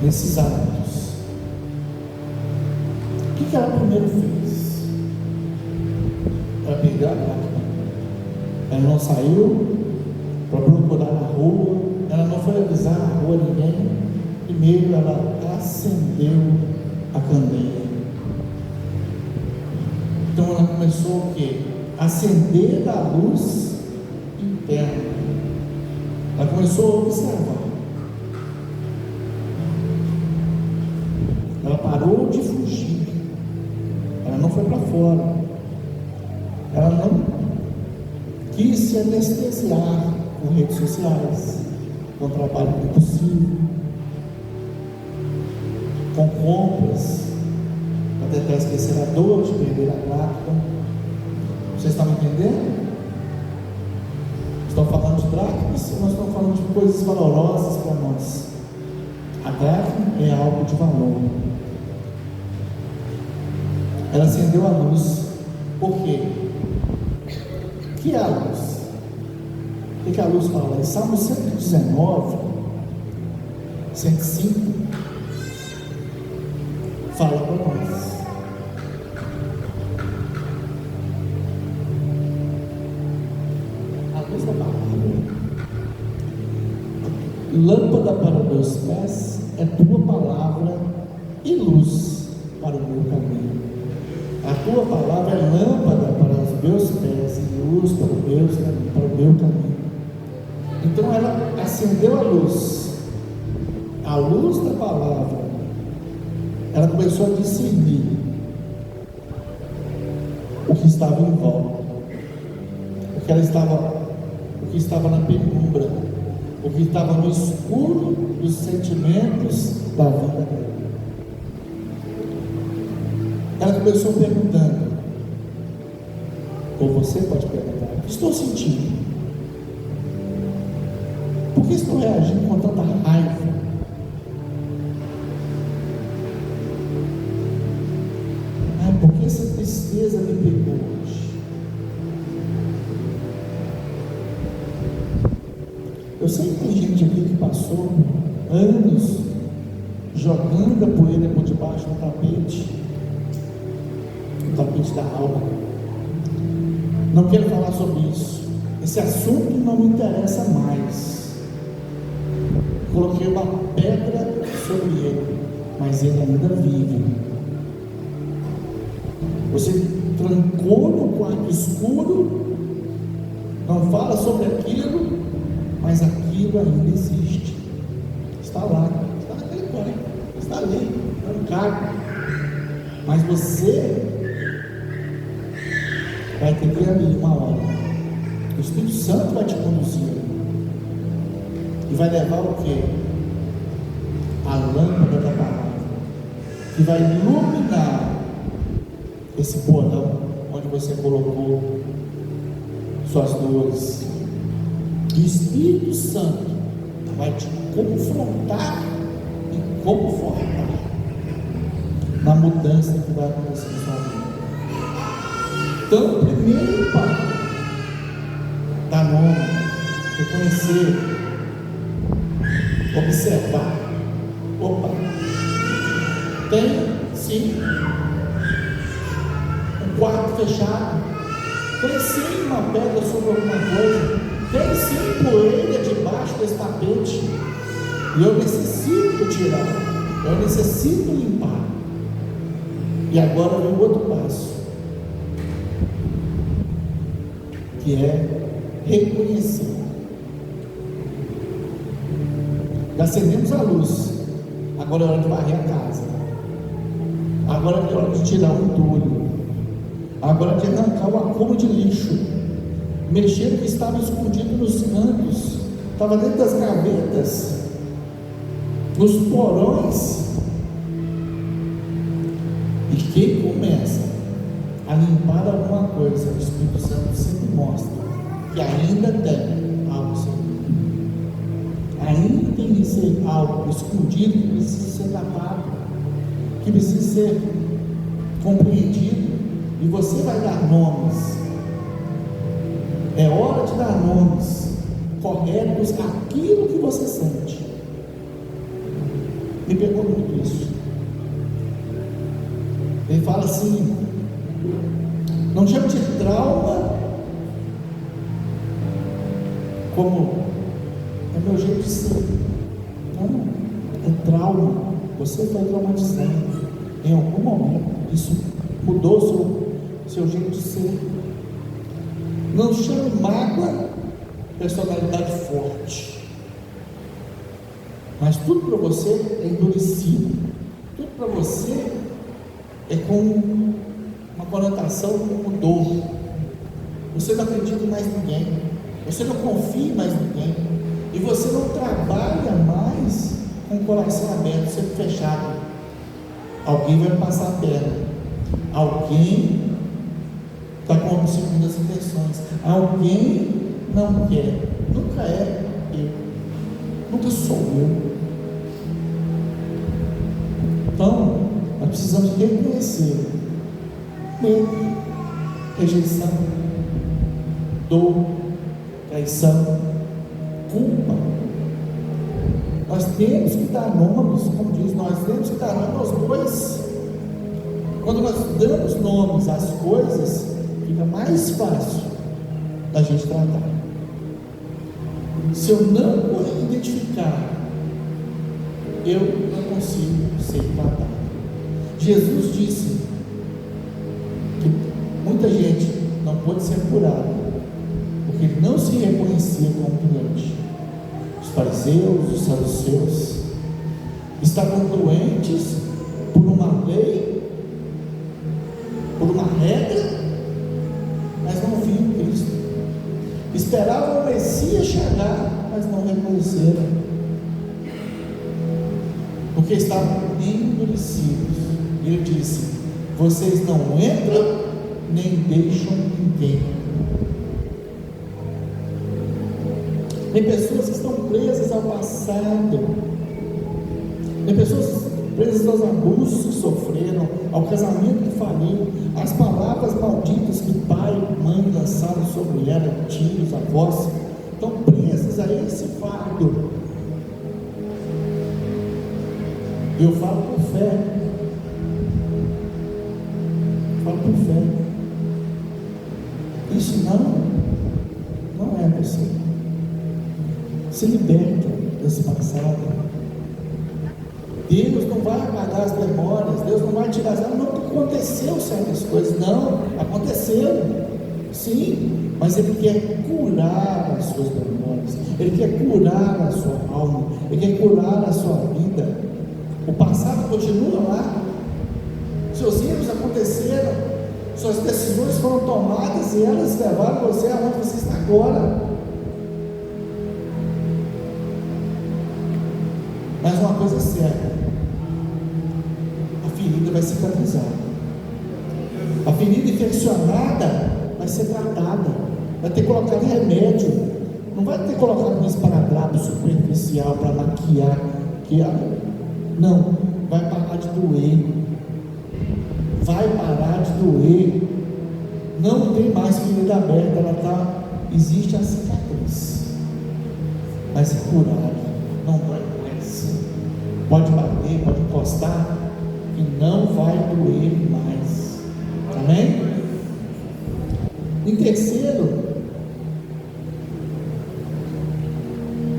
nesses hábitos. O que ela primeiro fez? Ela perdeu a dracma. Ela não saiu para procurar na rua, ela não foi avisar na rua ninguém. Primeiro ela acendeu a candeia. Então ela começou o quê? Acender a luz interna. Ela começou a observar. Ela parou de fugir. Ela não foi para fora. Ela não quis se anestesiar com redes sociais, com trabalho impossível, com compras, para tentar esquecer a dor de perder a dracma. Vocês estão me entendendo? Estou falando de dracmas ou nós estamos falando de coisas valorosas para nós? A dracma é algo de valor. Ela acendeu a luz. Por quê? O que é a luz? O que a luz fala? Em Salmo 119, 105, fala para nós. A luz da palavra. Lâmpada para os meus pés é tua palavra e luz para o meu caminho. A tua palavra é lâmpada para os meus pés e luz para o meu caminho. Então ela acendeu a luz da palavra. Ela começou a discernir o que estava em volta, o que estava na penumbra, o que estava no escuro dos sentimentos da vida dela. Ela começou perguntando, ou você pode perguntar: o que estou sentindo? Por que estou reagindo com tanta raiva? Por que essa tristeza me pegou hoje? Eu sei que tem gente aqui que passou anos jogando a poeira por debaixo do tapete da alma. Não quero falar sobre isso. Esse assunto não me interessa mais. Coloquei uma pedra sobre ele, mas ele ainda vive. Você trancou no quarto escuro, não fala sobre aquilo, mas aquilo ainda existe. Está lá, está naquele quarto, está ali, trancado. Mas você vai ter que ir ali uma hora. O Espírito Santo vai te conduzir e vai levar o quê? A lâmpada da palavra, que vai iluminar esse porão onde você colocou suas dores. E o Espírito Santo vai te confrontar e confortar na mudança que vai acontecer na sua vida. Então, o primeiro passo da nome, reconhecer, observar. Opa, tem sim um quarto fechado, tem sim uma pedra sobre alguma coisa, tem sim poeira debaixo desse tapete, e eu necessito tirar, eu necessito limpar. E agora vem o outro passo, que é reconhecer. Já acendemos a luz, agora é hora de varrer a casa, agora é hora de tirar o entulho, agora é de arrancar o acúmulo de lixo, mexer o que estava escondido nos cantos, estava dentro das gavetas, nos porões. E quem começa a limpar alguma coisa, o Espírito Santo sempre mostra que ainda tem algo escondido. Ainda tem esse algo escondido que precisa ser tapado, que precisa ser compreendido. E você vai dar nomes. É hora de dar nomes corretos àquilo que você sente. Me pegou muito isso. Ele fala assim: não chama de trauma como é meu jeito de ser. Não, é trauma. Você foi traumatizado em algum momento. Isso mudou seu jeito de ser. Não chame mágoa personalidade forte, mas tudo para você é endurecido, tudo para você é com uma conotação como dor. Você não acredita em mais ninguém, você não confia em mais ninguém, e você não trabalha mais com o coração aberto, sempre fechado. Alguém vai passar a perna, alguém está com segundas intenções, alguém não quer, nunca é eu, nunca sou eu. Então, nós precisamos reconhecer Medo, rejeição, dor, traição, culpa. Nós temos que dar nomes, como diz, nós temos que dar nome aos bois. Quando nós damos nomes às coisas, fica mais fácil da gente tratar. Se eu não identificar, eu não consigo ser tratado. Jesus disse que muita gente não pôde ser curada porque não se reconhecia como doente. Os fariseus, os saduceus estavam doentes por uma lei, por uma regra, mas não viam Cristo. Esperavam o Messias chegar, mas não reconheceram, porque estavam endurecidos. Ele disse: vocês não entram nem deixam ninguém. Tem pessoas que estão presas ao passado, tem pessoas presas aos abusos que sofreram, ao casamento que faliu, às palavras malditas que pai e mãe lançaram sobre ela, tios, avós, estão presas a esse fardo. Eu falo por fé. Falo por fé. Isso não é você. Se liberta desse passado. Deus não vai apagar as memórias, Deus não vai tirar as... Não aconteceu certas coisas, não, aconteceram, sim, mas Ele quer curar as suas memórias, Ele quer curar a sua alma, Ele quer curar a sua vida. O passado continua lá, seus erros aconteceram, suas decisões foram tomadas e elas levaram você aonde você está agora. Mas uma coisa é certa, a ferida vai cicatrizar, a ferida infeccionada vai ser tratada, vai ter colocado remédio, não vai ter colocado um esparadrapo superficial para maquiar, não, vai parar de doer, vai parar de doer, não tem mais ferida aberta, existe a cicatriz, mas é curada, não dói mais, pode bater, pode encostar, e não vai doer mais, amém? Em terceiro,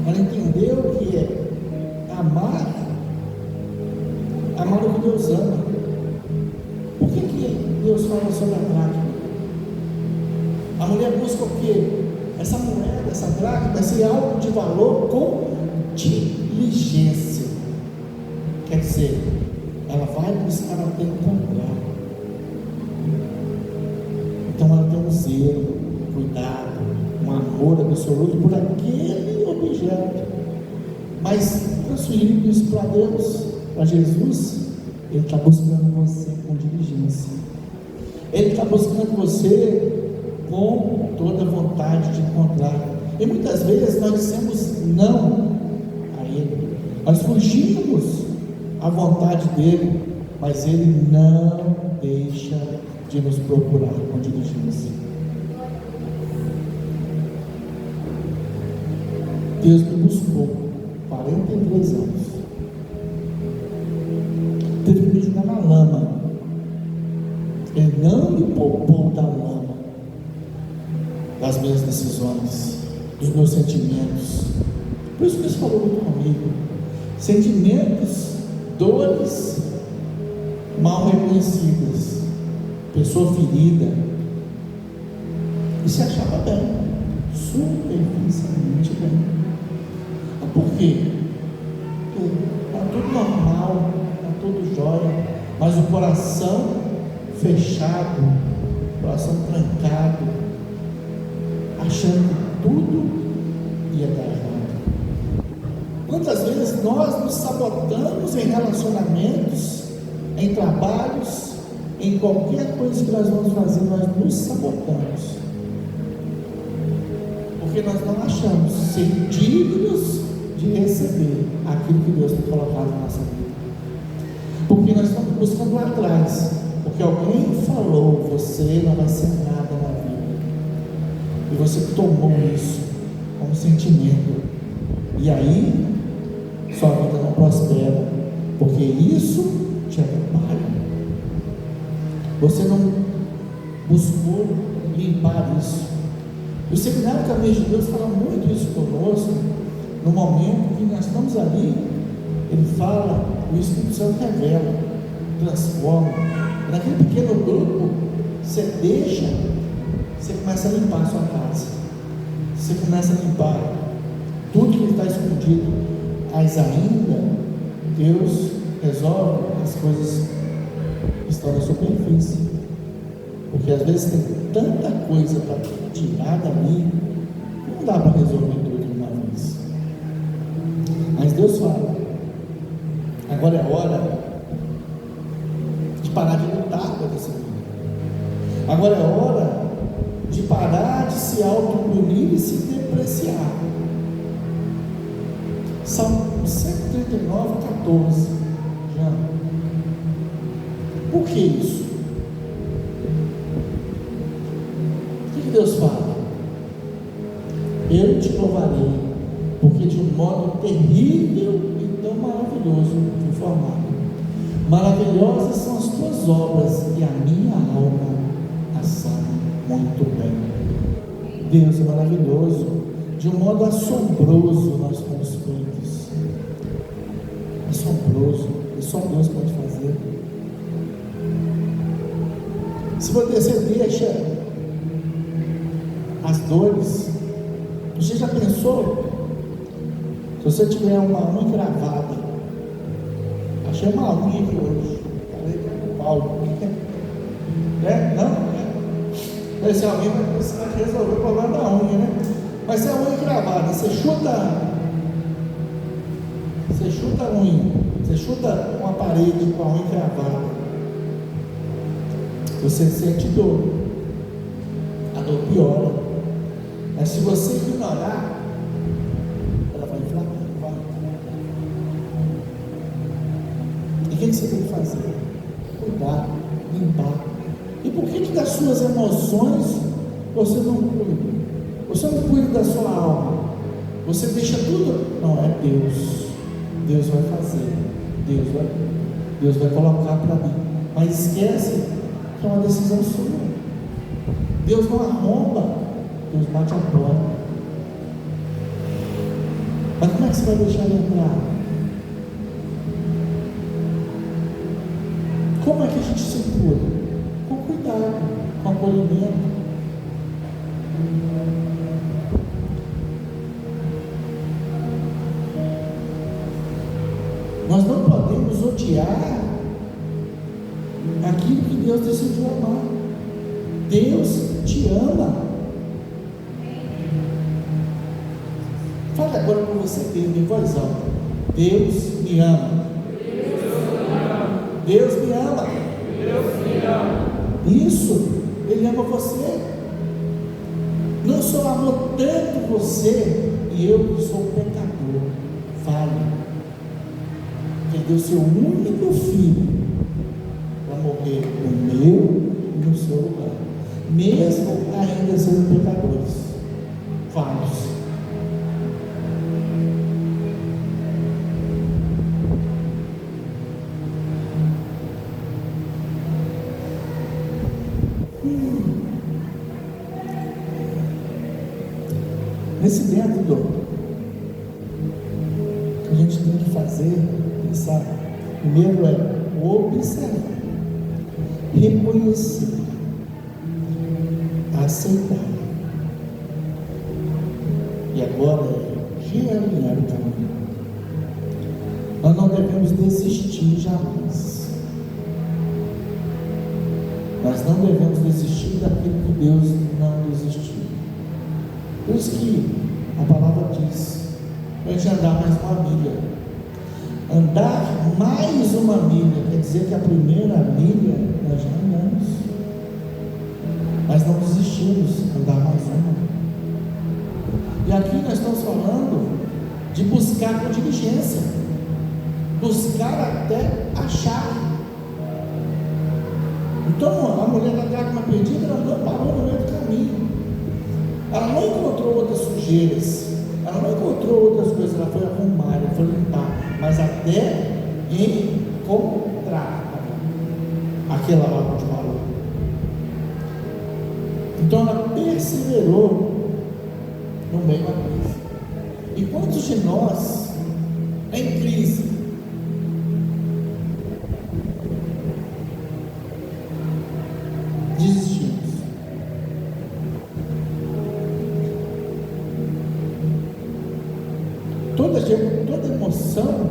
ela entendeu o que é amar o que Deus ama. Por que Deus fala sobre a dracma? A mulher busca o quê? Essa moeda, essa dracma vai ser algo de valor com diligência. Quer dizer, ela vai buscar até encontrar. Então ela tem um zelo, um cuidado, um amor absoluto por aquele objeto. Mas transferindo isso para Deus, para Jesus, Ele está buscando você com diligência. Ele está buscando você com toda a vontade de encontrar. E muitas vezes nós dissemos não a Ele, nós fugimos à vontade dEle, mas Ele não deixa de nos procurar com diligência. Deus me buscou 43 anos, teve que me jogar na lama, Ele não me poupou da lama, das minhas decisões, dos meus sentimentos. Por isso que Deus falou muito comigo. Sentimentos, dores mal reconhecidas, pessoa ferida, e se achava bem, superficialmente bem. Por quê? Porque está tudo normal, está tudo jóia, mas o coração fechado, o coração trancado, achando que tudo ia dar errado. Quantas vezes nós nos sabotamos em relacionamentos, em trabalhos, em qualquer coisa que nós vamos fazer, nós nos sabotamos, porque nós não achamos ser dignos de receber aquilo que Deus tem colocado na nossa vida, porque nós estamos buscando lá atrás, porque alguém falou, você não vai ser nada na vida. E você tomou isso como sentimento. E aí, sua vida não prospera, porque isso te atrapalha. Você não buscou limpar isso. O Seminário Caminho de Deus fala muito isso conosco. No momento que nós estamos ali, ele fala, o Espírito Santo revela, transforma. Naquele pequeno grupo, você deixa, você começa a limpar a sua casa, você começa a limpar tudo que está escondido. Mas ainda Deus resolve as coisas que estão na superfície, porque às vezes tem tanta coisa para tirar dali que não dá para resolver tudo de uma vez. Mas Deus fala, agora é hora de parar de lutar com essa vida. Agora é hora de parar de se autopunir e se depreciar. Salmo 139, 14. Já. Por que isso? O que Deus fala? Eu te louvarei, porque de um modo terrível e tão maravilhoso fui formado. Maravilhosas são as tuas obras, e a minha alma as sabe muito bem. Deus é maravilhoso. De um modo assombroso nós fomos feitos. Assombroso. E só Deus pode fazer. Se você deixa as dores, você já pensou? Se você tiver uma unha cravada, achei uma unha aqui hoje, falei que é o pau, não? Esse alguém vai precisar resolver o problema da unha, né? Mas se a unha cravada, você chuta a unha, você chuta uma parede com a unha cravada, você sente dor, a dor piora. Mas se você ignorar, ela vai inflamar. E o que você tem que fazer? Cuidar, limpar. E por que das suas emoções você não cuida? Você não cuida da sua alma. Você deixa tudo. Não, é Deus. Deus vai fazer. Deus vai colocar para mim. Mas esquece que é uma decisão sua. Deus não arromba. Deus bate a porta. Mas como é que você vai deixar ele entrar? Como é que a gente se cura? Com cuidado, com acolhimento. Nós não podemos odiar aquilo que Deus decidiu amar. Deus te ama. Fala agora com você mesmo, em voz alta. Deus me ama. Deus me ama. Isso, Ele ama você. Não só amou tanto você, e eu que sou um pecador, falho, que deu seu único filho para morrer no meu e no seu lugar, mesmo ainda sendo pecadores, falhos. Nesse método, a gente tem que fazer, pensar, primeiro é observar, reconhecer, aceitar, e agora é realinhar o caminho. Nós não devemos desistir jamais. Nós não devemos desistir daquilo que Deus não desistiu. Por isso que a palavra diz, para a gente andar mais uma milha. Andar mais uma milha, quer dizer que a primeira milha nós já andamos. Mas não desistimos, andar mais uma. E aqui nós estamos falando de buscar com diligência. Buscar até achar. Então a mulher da dracma perdida, ela não parou no meio do caminho. Ela não encontrou outras sujeiras, ela não encontrou outras coisas, ela foi arrumar, ela foi limpar, mas até encontrar aquela água de valor. Então ela perseverou no meio da crise. E quantos de nós, em crise, desistimos? Toda emoção,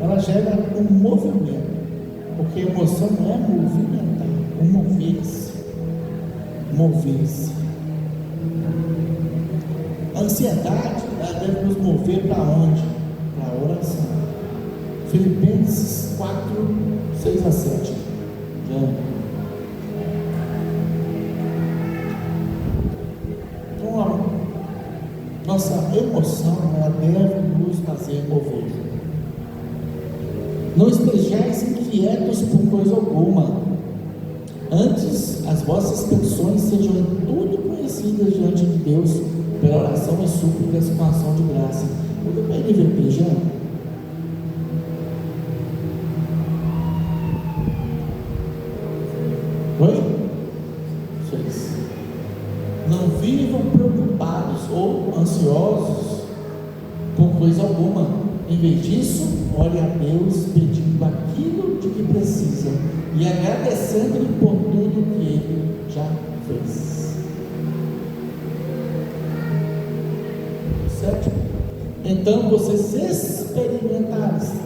ela gera um movimento, porque emoção não é movimentar, é mover-se. Mover-se. A ansiedade, ela deve nos mover para onde? Para a oração. Filipenses 4, 6 a 7. Então, nossa emoção, ela deve nos fazer mover. Não estejais inquietos por coisa alguma. Antes, as vossas petições sejam em tudo conhecidas diante de Deus, pela oração e súplicas com ação de graça. Tudo bem, NVP, já? Oi? 6. Não vivam preocupados ou ansiosos por coisa alguma. Em vez disso, ore a Deus pedindo aquilo de que precisam e agradecendo-lhe por tudo que Ele já fez. 7. Então vocês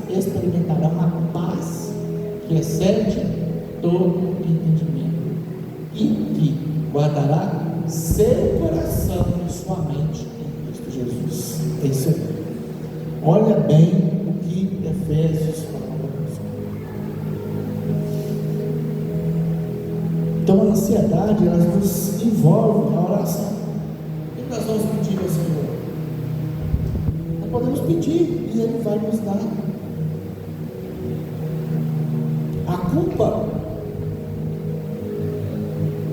experimentarão uma paz que excede todo entendimento e que guardará seu coração e sua mente em Cristo Jesus. É isso aí. Olha bem o que Efésios fala. Então a ansiedade, ela nos envolve na oração. O que nós vamos pedir ao Senhor? Nós podemos pedir e Ele vai nos dar. A culpa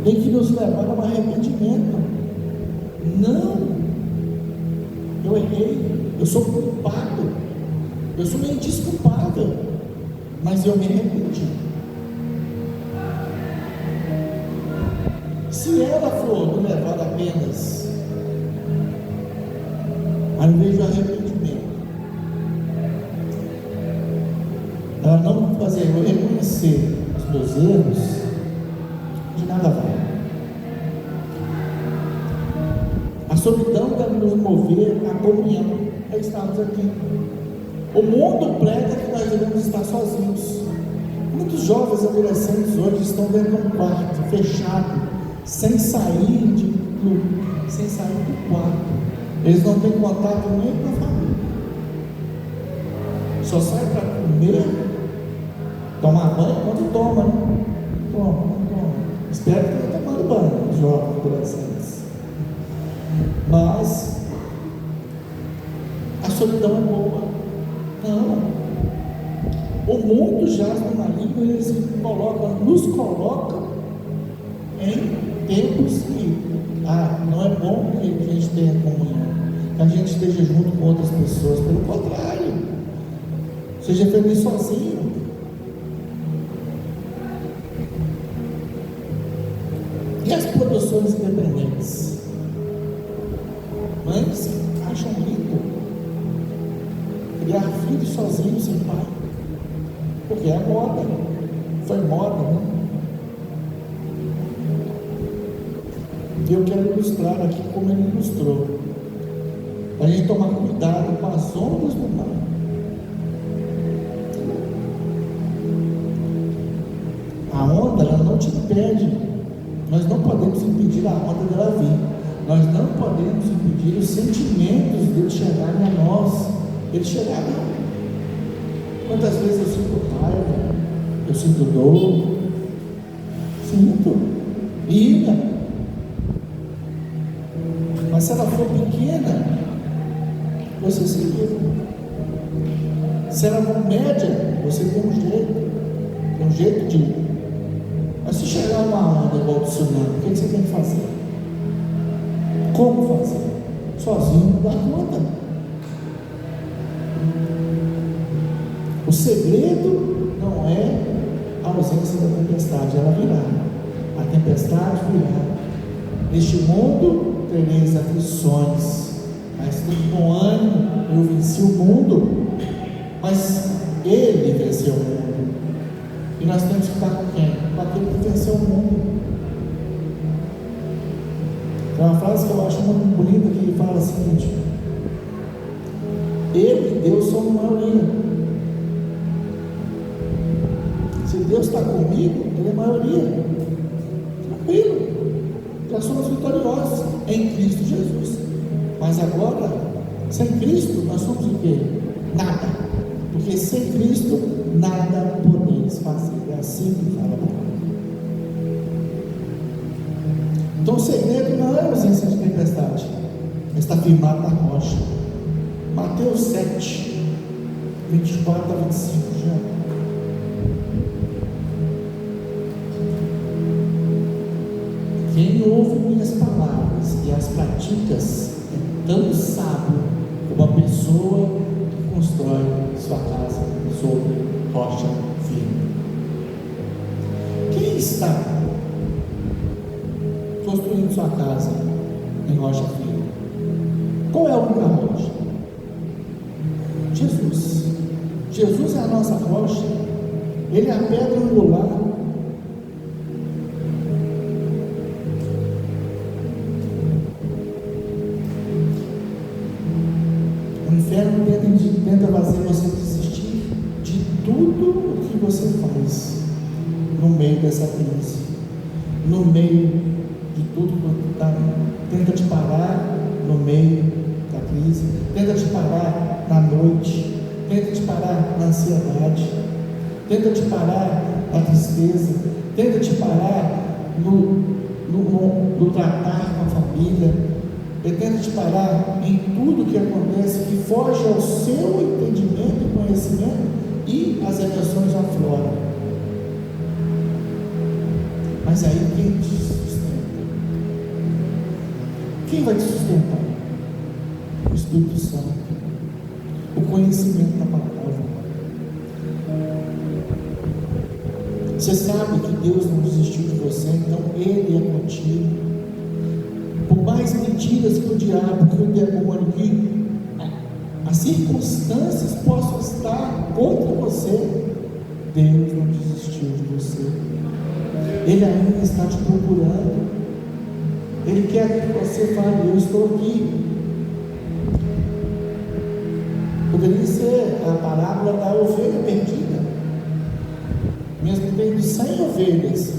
tem que nos levar a um arrependimento. Não, eu errei, eu sou culpado, eu sou meio desculpável, mas eu me arrependi. Se ela for me levar apenas ao invés do arrependimento, ela não fazer eu reconhecer os meus erros, de nada vai. A solidão deve nos mover à comunhão. É estarmos aqui. O mundo prega que nós devemos estar sozinhos. Muitos jovens adolescentes hoje estão dentro de um quarto fechado, sem sair sem sair do quarto. Eles não têm contato nem com a família. Só sai para comer, tomar banho quando toma, né? Toma. Espero que tenha tomado banho, os jovens adolescentes. Mas a solidão é boa. Não. O mundo jaz no maligno, eles nos colocam em tempos que não é bom que a gente tenha comunhão, que a gente esteja junto com outras pessoas. Pelo contrário, seja feliz sozinho. E as produções independentes? Mães que acham lindo criar filhos sozinhos sem pai, porque é moda, foi moda, né? E eu quero ilustrar aqui como ele ilustrou, para a gente tomar cuidado com as ondas do mar. A onda, ela não te impede. Nós não podemos impedir a onda dela vir. Nós não podemos impedir os sentimentos dele chegarem a nós. Ele chegar não. Quantas vezes eu sinto raiva, eu sinto dor, sinto ira. Mas se ela for pequena, você se livra. Se ela for média, você tem um jeito de ir. Mas se chegar uma onda igual o tsunami, o que você tem que fazer? Como fazer? Sozinho não dá conta. O segredo não é a ausência da tempestade, ela virá. A tempestade virá. Neste mundo tereis aflições, mas tem bom ânimo, eu venci o mundo. Mas ele venceu o mundo. E nós temos que estar com quem? Com aquele que venceu o mundo. Tem uma frase que eu acho muito bonita que fala o seguinte: eu e Deus somos maioria. Se Deus está comigo, Ele é maioria. Tranquilo. Já somos vitoriosos em Cristo Jesus. Mas agora, sem Cristo, nós somos o quê? Nada. Porque sem Cristo, nada podemos fazer. É assim que fala a palavra. Então o segredo não é a ausência de tempestade, mas está firmado na rocha. Mateus 7, 24 a 25 já. Quem ouve minhas palavras e as praticas é tão sábio como a pessoa que constrói sua casa sobre rocha firme. Quem está construindo sua casa em rocha firme? Qual é a única rocha? Jesus. Jesus é a nossa rocha. Ele é a pedra angular. O inferno tenta fazer você desistir de tudo o que você faz no meio dessa crise, no meio de tudo que está. Tenta te parar no meio da crise, tenta te parar na noite, tenta te parar na ansiedade, tenta te parar na tristeza, tenta te parar no tratar com a família, tenta te parar em tudo que acontece que foge ao seu entendimento e conhecimento, e as emoções afloram. Mas aí quem te sustenta? Quem vai te sustentar? O Espírito Santo, o conhecimento da palavra. Você sabe que Deus não desistiu de você, então Ele é contigo. Por mais mentiras que o diabo, que o demônio, que as circunstâncias possam estar contra você, Deus não desistiu de você. Ele ainda está te procurando. Ele quer que você fale: eu estou aqui. Poderia ser a parábola da ovelha perdida. Mesmo tendo 100 ovelhas,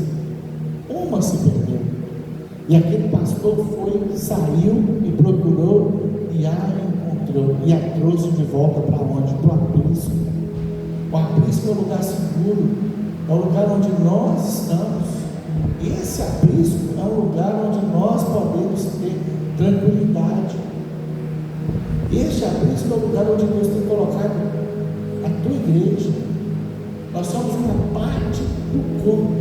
uma se perdeu. E aquele pastor saiu e procurou e a encontrou e a trouxe de volta para onde? Para o aprisco. O aprisco é um lugar seguro, é um lugar onde nós estamos. Esse aprisco é um lugar onde nós podemos ter tranquilidade. Este aprisco é o lugar onde Deus tem colocado a tua igreja. Nós somos uma parte do corpo.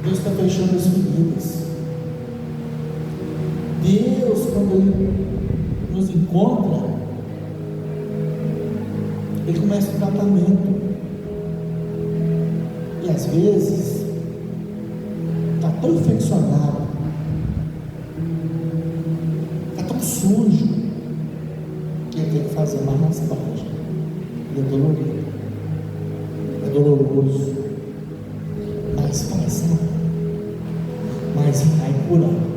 Deus está fechando as feridas. Deus, quando Ele nos encontra, Ele começa o tratamento. E às vezes está tão infeccionado, está tão sujo, que Ele tem que fazer uma raspagem. E é dolorido. É doloroso. Mas passa. Mas vai curar.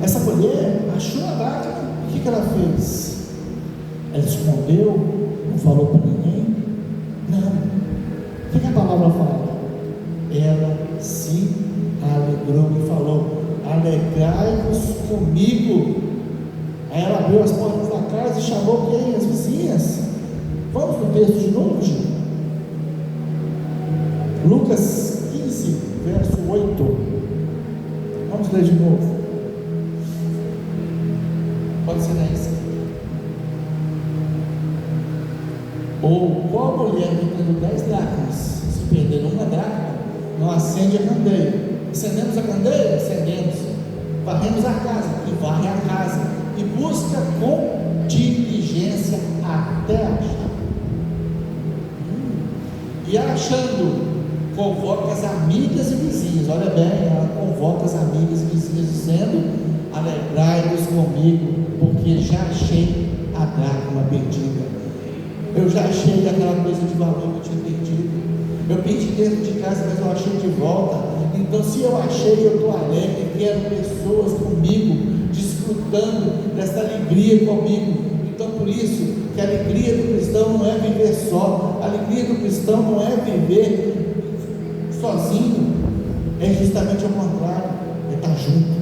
Essa mulher achou a dádiva. O que ela fez? Ela escondeu, não falou para ninguém. Não. O que a palavra fala? Ela se alegrou e falou: alegrai-vos comigo. Aí ela abriu as portas da casa e chamou quem? As vizinhas. Vamos no texto de novo, gente? Lucas 15, verso 8. Vamos ler de novo. Pode ser essa. Ou qual mulher que tendo 10 dracmas, se perder uma dracma, não acende a candeia? Acendemos a candeia? Acendemos. Varremos a casa? E varre a casa. E busca com diligência até achar. E achando, convoca as amigas e vizinhos. Olha bem, ela convoca as amigas e vizinhos dizendo: alegrai-vos comigo, porque já achei a dracma perdida. Eu já achei aquela coisa de valor que eu tinha perdido. Eu perdi dentro de casa, mas eu achei de volta. Então, se eu achei, eu estou alegre. Quero pessoas comigo, desfrutando dessa alegria comigo. Então, por isso, que a alegria do cristão não é viver só. A alegria do cristão não é viver sozinho. É justamente ao contrário. É estar junto.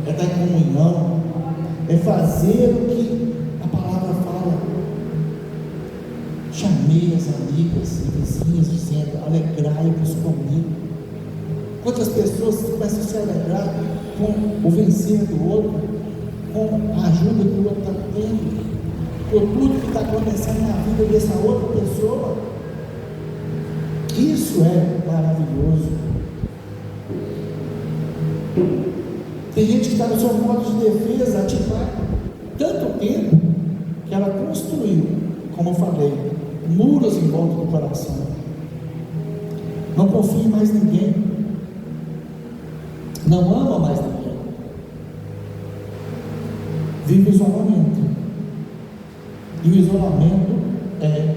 É estar em comunhão. É fazer o que a palavra fala. Chamei as amigas e vizinhas dizendo: alegrai-vos comigo. Quantas pessoas começam a se alegrar com o vencer do outro, com a ajuda que o outro está tendo, por tudo que está acontecendo na vida dessa outra pessoa? Isso é maravilhoso. Tem gente que está no seu modo de defesa ativado tanto tempo que ela construiu, como eu falei, muros em volta do coração. Não confia em mais ninguém. Não ama mais ninguém. Vive isolamento. E o isolamento é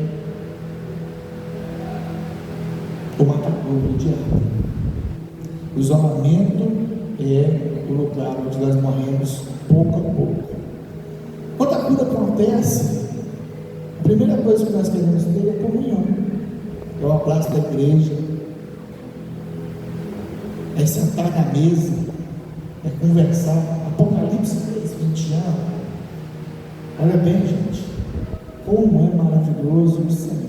o matador do diabo. O isolamento é o lugar onde nós morremos pouco a pouco. Quando a cura acontece, a primeira coisa que nós queremos ter é comunhão. É o abraço da igreja, é sentar na mesa, é conversar. Apocalipse 3:20. Olha bem, gente, como é maravilhoso o Senhor.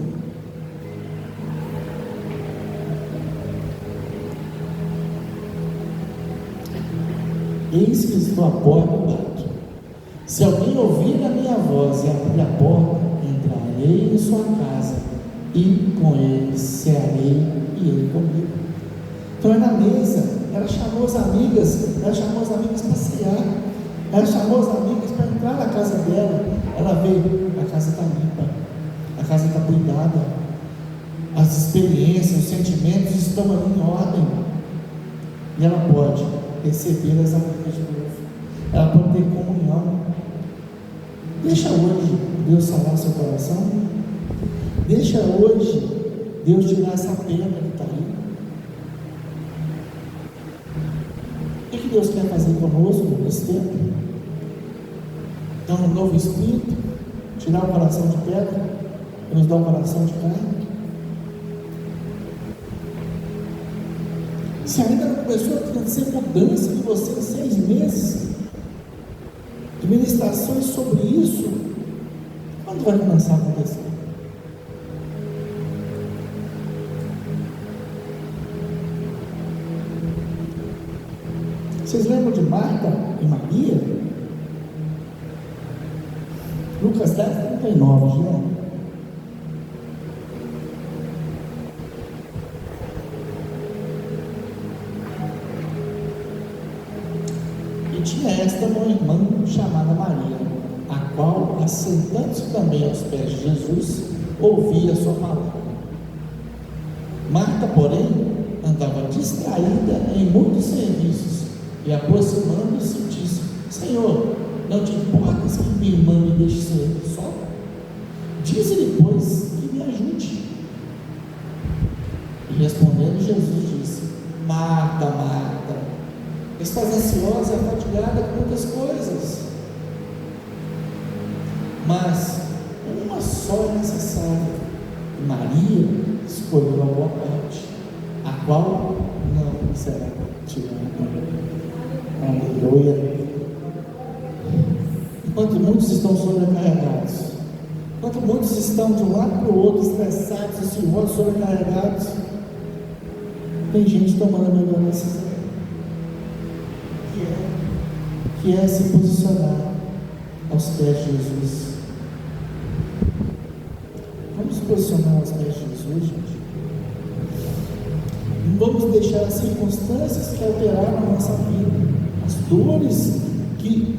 Eis que estou à porta e bato. Se alguém ouvir a minha voz e abrir a porta, entrarei em sua casa e com ele cearei e ele comigo. Então é na mesa. Ela chamou as amigas para cear. Ela chamou as amigas para entrar na casa dela. Ela veio, a casa está limpa, a casa está cuidada, as experiências, os sentimentos estão ali em ordem. E ela pode receber as amigas de novo. Ela pode ter comunhão. Deixa hoje Deus sarar seu coração. Deixa hoje Deus tirar essa pena que está aí. O que Deus quer fazer conosco nesse tempo? Dar um novo espírito, tirar o coração de pedra e nos dar um coração de carne. Se ainda não começou a acontecer mudança de você em 6 meses, de ministrações sobre isso, quando vai começar a acontecer? Vocês lembram de Marta e Maria? Lucas 10:39, né? E tinha esta uma irmã chamada Maria, a qual, assentando-se também aos pés de Jesus, ouvia a sua palavra. Marta, porém, andava distraída em muitos serviços, e aproximando-se disse: Senhor, não te importas que minha irmã me deixe ser só? Dize-lhe, pois, que me ajude. E respondendo, Jesus disse: Marta, Marta, estás ansiosa e fatigada com muitas coisas, mas uma só é necessária. E Maria escolheu a boa parte, a qual não será tirada. Aleluia. Enquanto muitos estão sobrecarregados, enquanto muitos estão de um lado para o outro, estressados, ansiosos, sobrecarregados, tem gente tomando a melhor decisão, que é se posicionar aos pés de Jesus. Vamos nos posicionar aos pés de Jesus, gente. Não vamos deixar as circunstâncias que alteraram a nossa vida, as dores que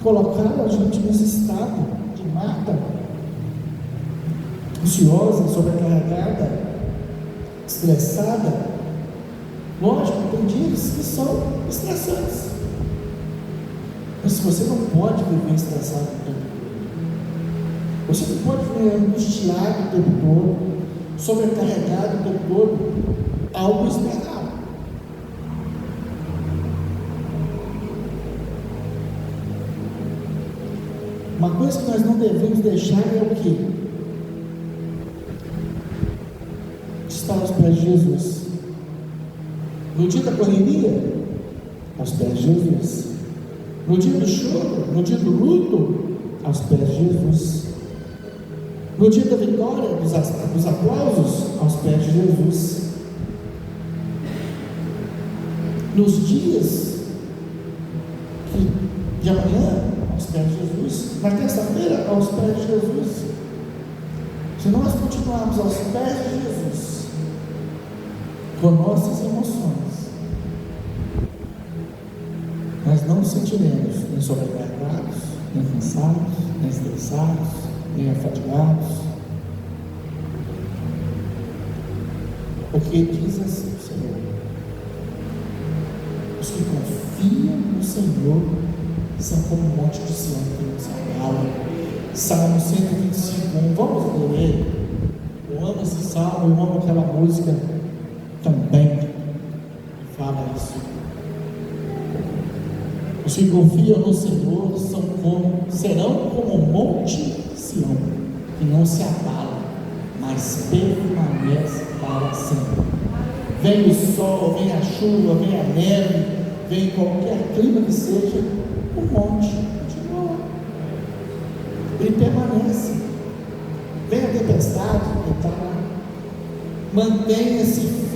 colocaram a gente nesse estado de Marta, ansiosa, sobrecarregada, estressada. Lógico, tem dias que são estressantes, mas se você não pode viver estressado o tempo todo, você não pode viver angustiado o tempo todo, sobrecarregado o tempo todo, algo está errado. Uma coisa que nós não devemos deixar é o quê? Estar aos pés de Jesus. No dia da correria, aos pés de Jesus. No dia do choro, no dia do luto, aos pés de Jesus. No dia da vitória, dos aplausos, aos pés de Jesus. Nos dias de amanhã, aos pés de Jesus. Na terça-feira, aos pés de Jesus. Se nós continuarmos aos pés de Jesus, com nossas emoções, nós não nos sentiremos nem sobrecarregados, nem cansados, nem estressados, nem afadigados. Porque diz assim o Senhor: os que confiam no Senhor são como um monte de Sião que não se abala. Salmo 125, vamos ler. Eu amo esse salmo, eu amo aquela música também que fala isso. Os que confiam no Senhor serão como um monte Sião, que não se abala, mas permanece para sempre. Vem o sol, vem a chuva, vem a neve, vem qualquer clima que seja, o monte continua. Ele permanece. Vem a tempestade, ele está lá. Mantenha-se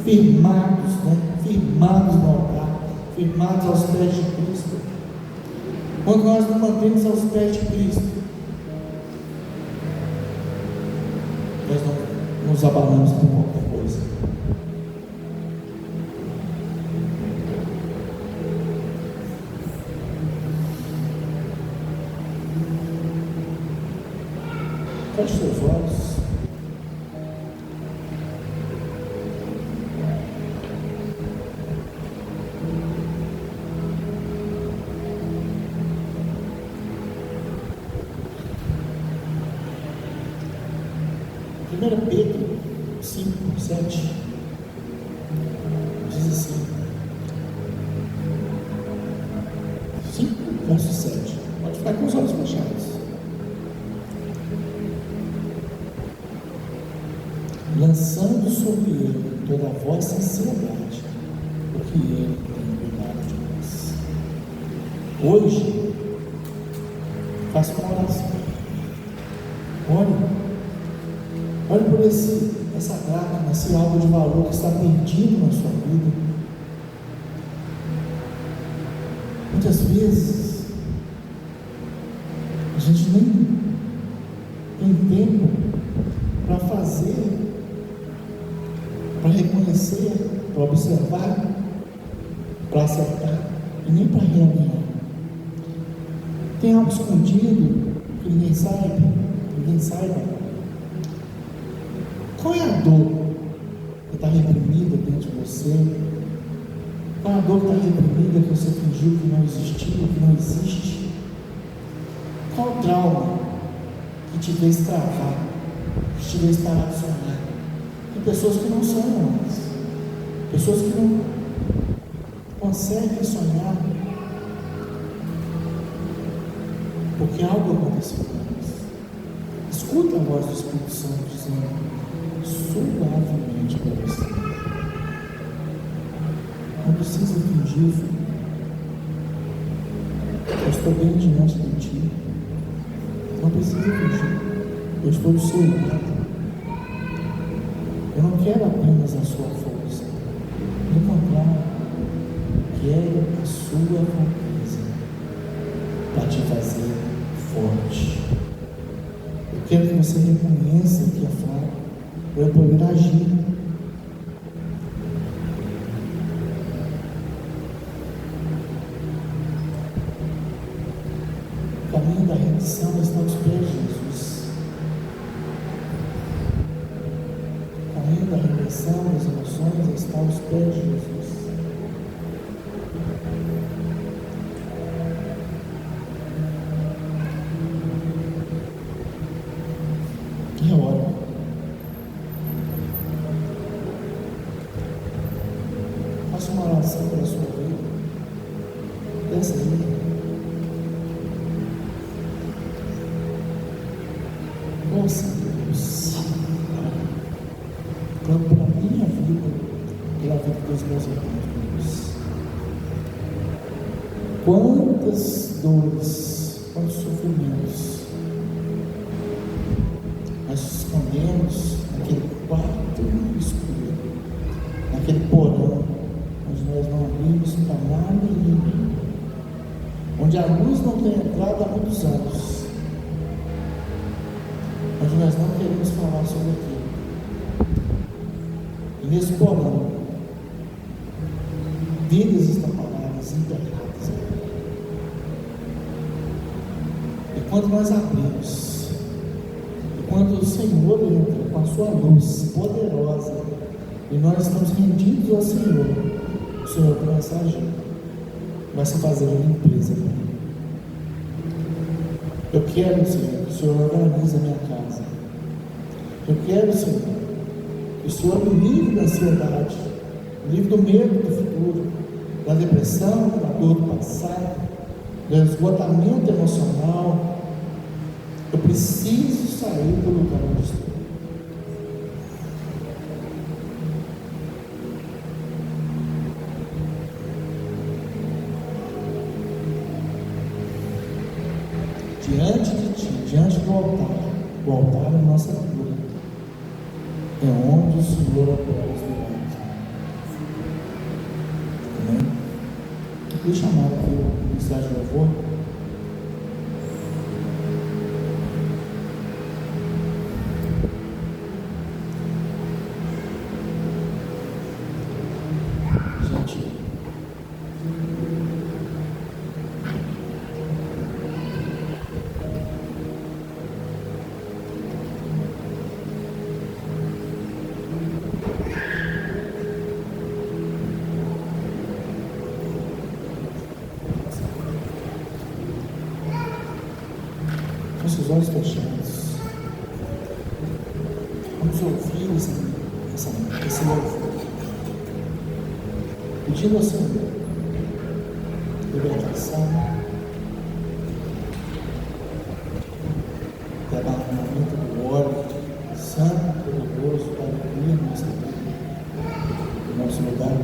firmados no altar, firmados aos pés de Cristo. Quando nós nos mantemos aos pés de Cristo, nós não nos abalamos por qualquer coisa. Feche seus olhos. Pedro 5, 7 diz assim, 5, verso 7, pode ficar com os olhos fechados. Lançando sobre ele toda a vossa ansiedade, porque ele tem cuidado de nós. Hoje, faça uma oração. Olhe por essa dracma, esse algo de valor que está perdido na sua vida. Muitas vezes a gente nem tem tempo para fazer, para reconhecer, para observar, para acertar e nem para realinhar. Tem algo escondido que ninguém saiba. Qual é a dor que está reprimida dentro de você? Qual é a dor que está reprimida que você fingiu que não existiu, que não existe? Qual o trauma que te fez travar, que te fez parar de sonhar? Tem pessoas que não sonham mais, pessoas que não conseguem sonhar, porque algo aconteceu com elas. Escuta a voz do Espírito Santo dizendo suavemente para você: não precisa fingir, filho. Eu estou bem diante de ti. Não precisa fingir. Eu estou do seu lado. Eu não quero apenas a sua força. Pelo contrário, quero a sua fraqueza. para te fazer forte. Eu quero que você reconheça que é fraco, para eu poder agir. O caminho da rendição está aos pés de Jesus. O caminho da redenção das emoções está aos pés de Jesus. E é hora. Faça uma oração pela sua vida. Pensa aí. Nossa Deus, clamo pela minha vida, pela vida dos meus irmãos. Quantas dores, quantos sofrimentos nós escondemos naquele quarto escuro, naquele porão, onde nós não abrimos para nada e ninguém, onde a luz não tem entrado há muitos anos, onde nós não queremos falar sobre aquilo. E nesse porão, vidas estão paradas, enterradas. E quando nós abrimos, e quando o Senhor entra com a sua luz poderosa, e nós estamos rendidos ao Senhor, o Senhor começa a agir, começa a fazer a limpeza. Eu quero, Senhor, que o Senhor organize a minha casa. Eu quero, Senhor, que o Senhor me livre da ansiedade, me livre do medo do futuro, da depressão, da dor do passado, do esgotamento emocional. Eu preciso sair do lugar onde estou. Diante de Ti, diante do altar é a nossa cura, é onde o Senhor opera os milagres. Amém? Eu queria chamar aqui o ministério de louvor. Gente, com seus olhos fechados, vamos ouvir esse louvor, pedindo ao Senhor libertação, derramamento do óleo santo, poderoso, para alegria na nossa vida, no nosso lugar.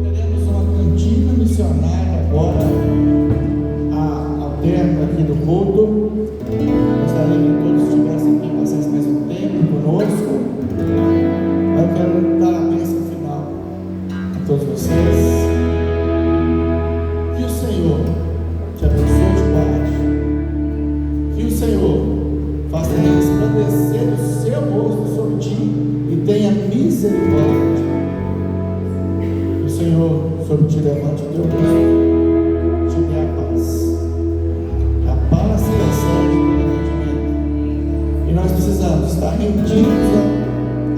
Teremos uma cantina missionária agora, ao término aqui do culto. Gostaria que todos estivessem aqui com vocês mais um tempo conosco. Eu quero dar a bênção final a todos vocês. Que o Senhor te abençoe, te guarde. Que o Senhor faça resplandecer o seu rosto sobre ti e tenha misericórdia. Que o Senhor sobre ti levante o teu rosto, te dê a paz. A paz que excede todo entendimento. E nós precisamos estar rendidos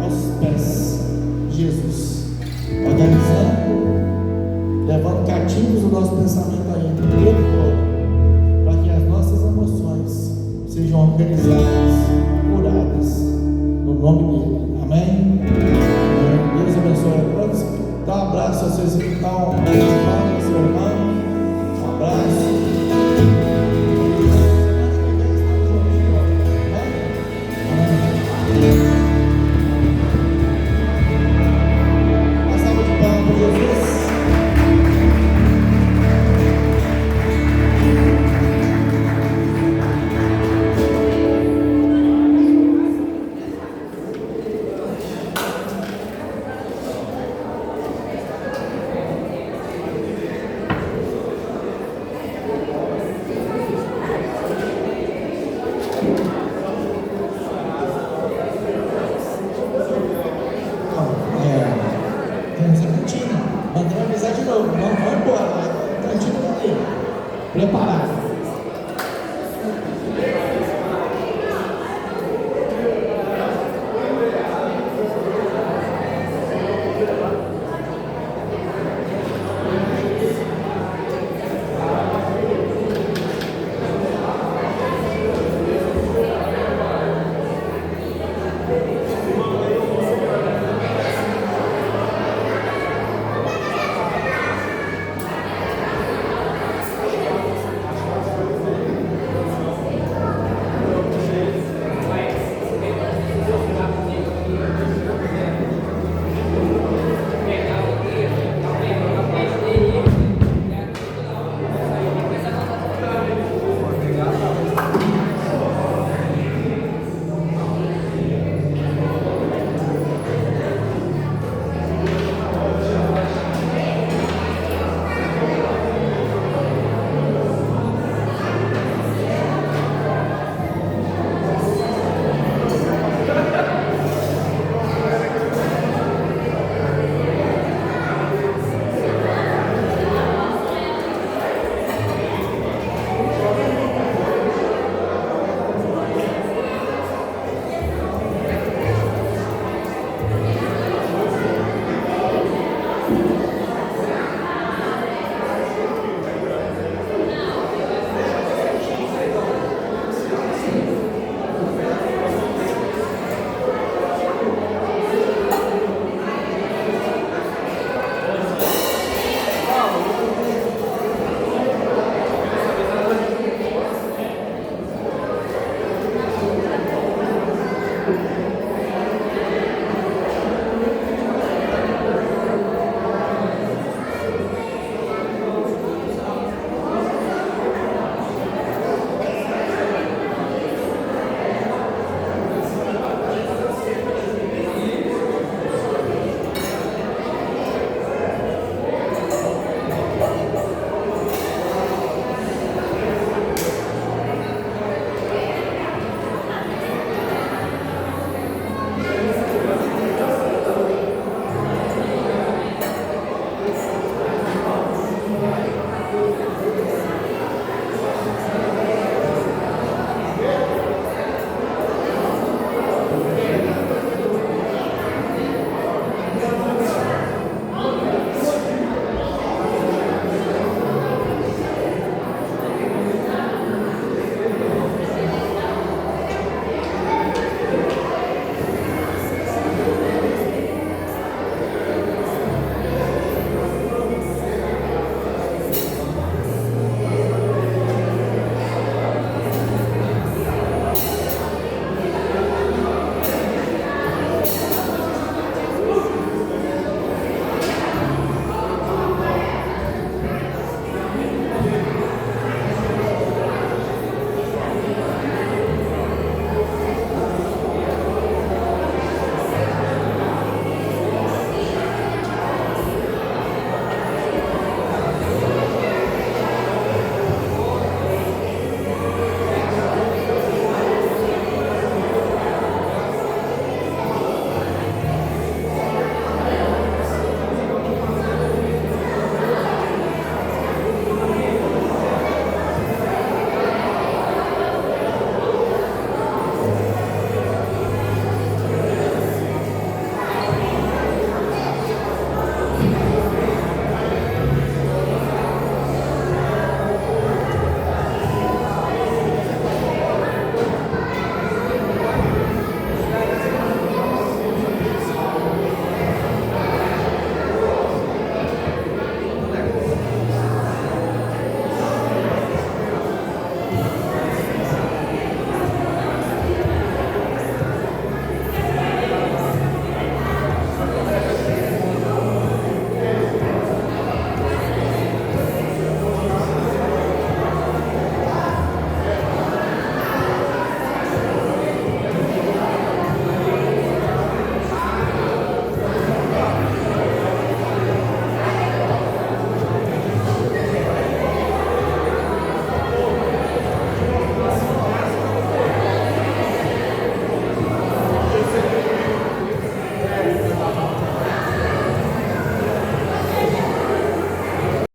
aos pés de Jesus, organizando, levando cativos o nosso pensamento a Ele o tempo todo, para que as nossas emoções sejam organizadas, curadas, no nome dEle. Amém? Deus abençoe a todos. Dá um abraço a seus irmãos, seu irmão. Um abraço. Uma salva de palmas para Jesus. Tem essa cantina. Mandei avisar de novo. Não vão embora. A cantina está ali. Preparado.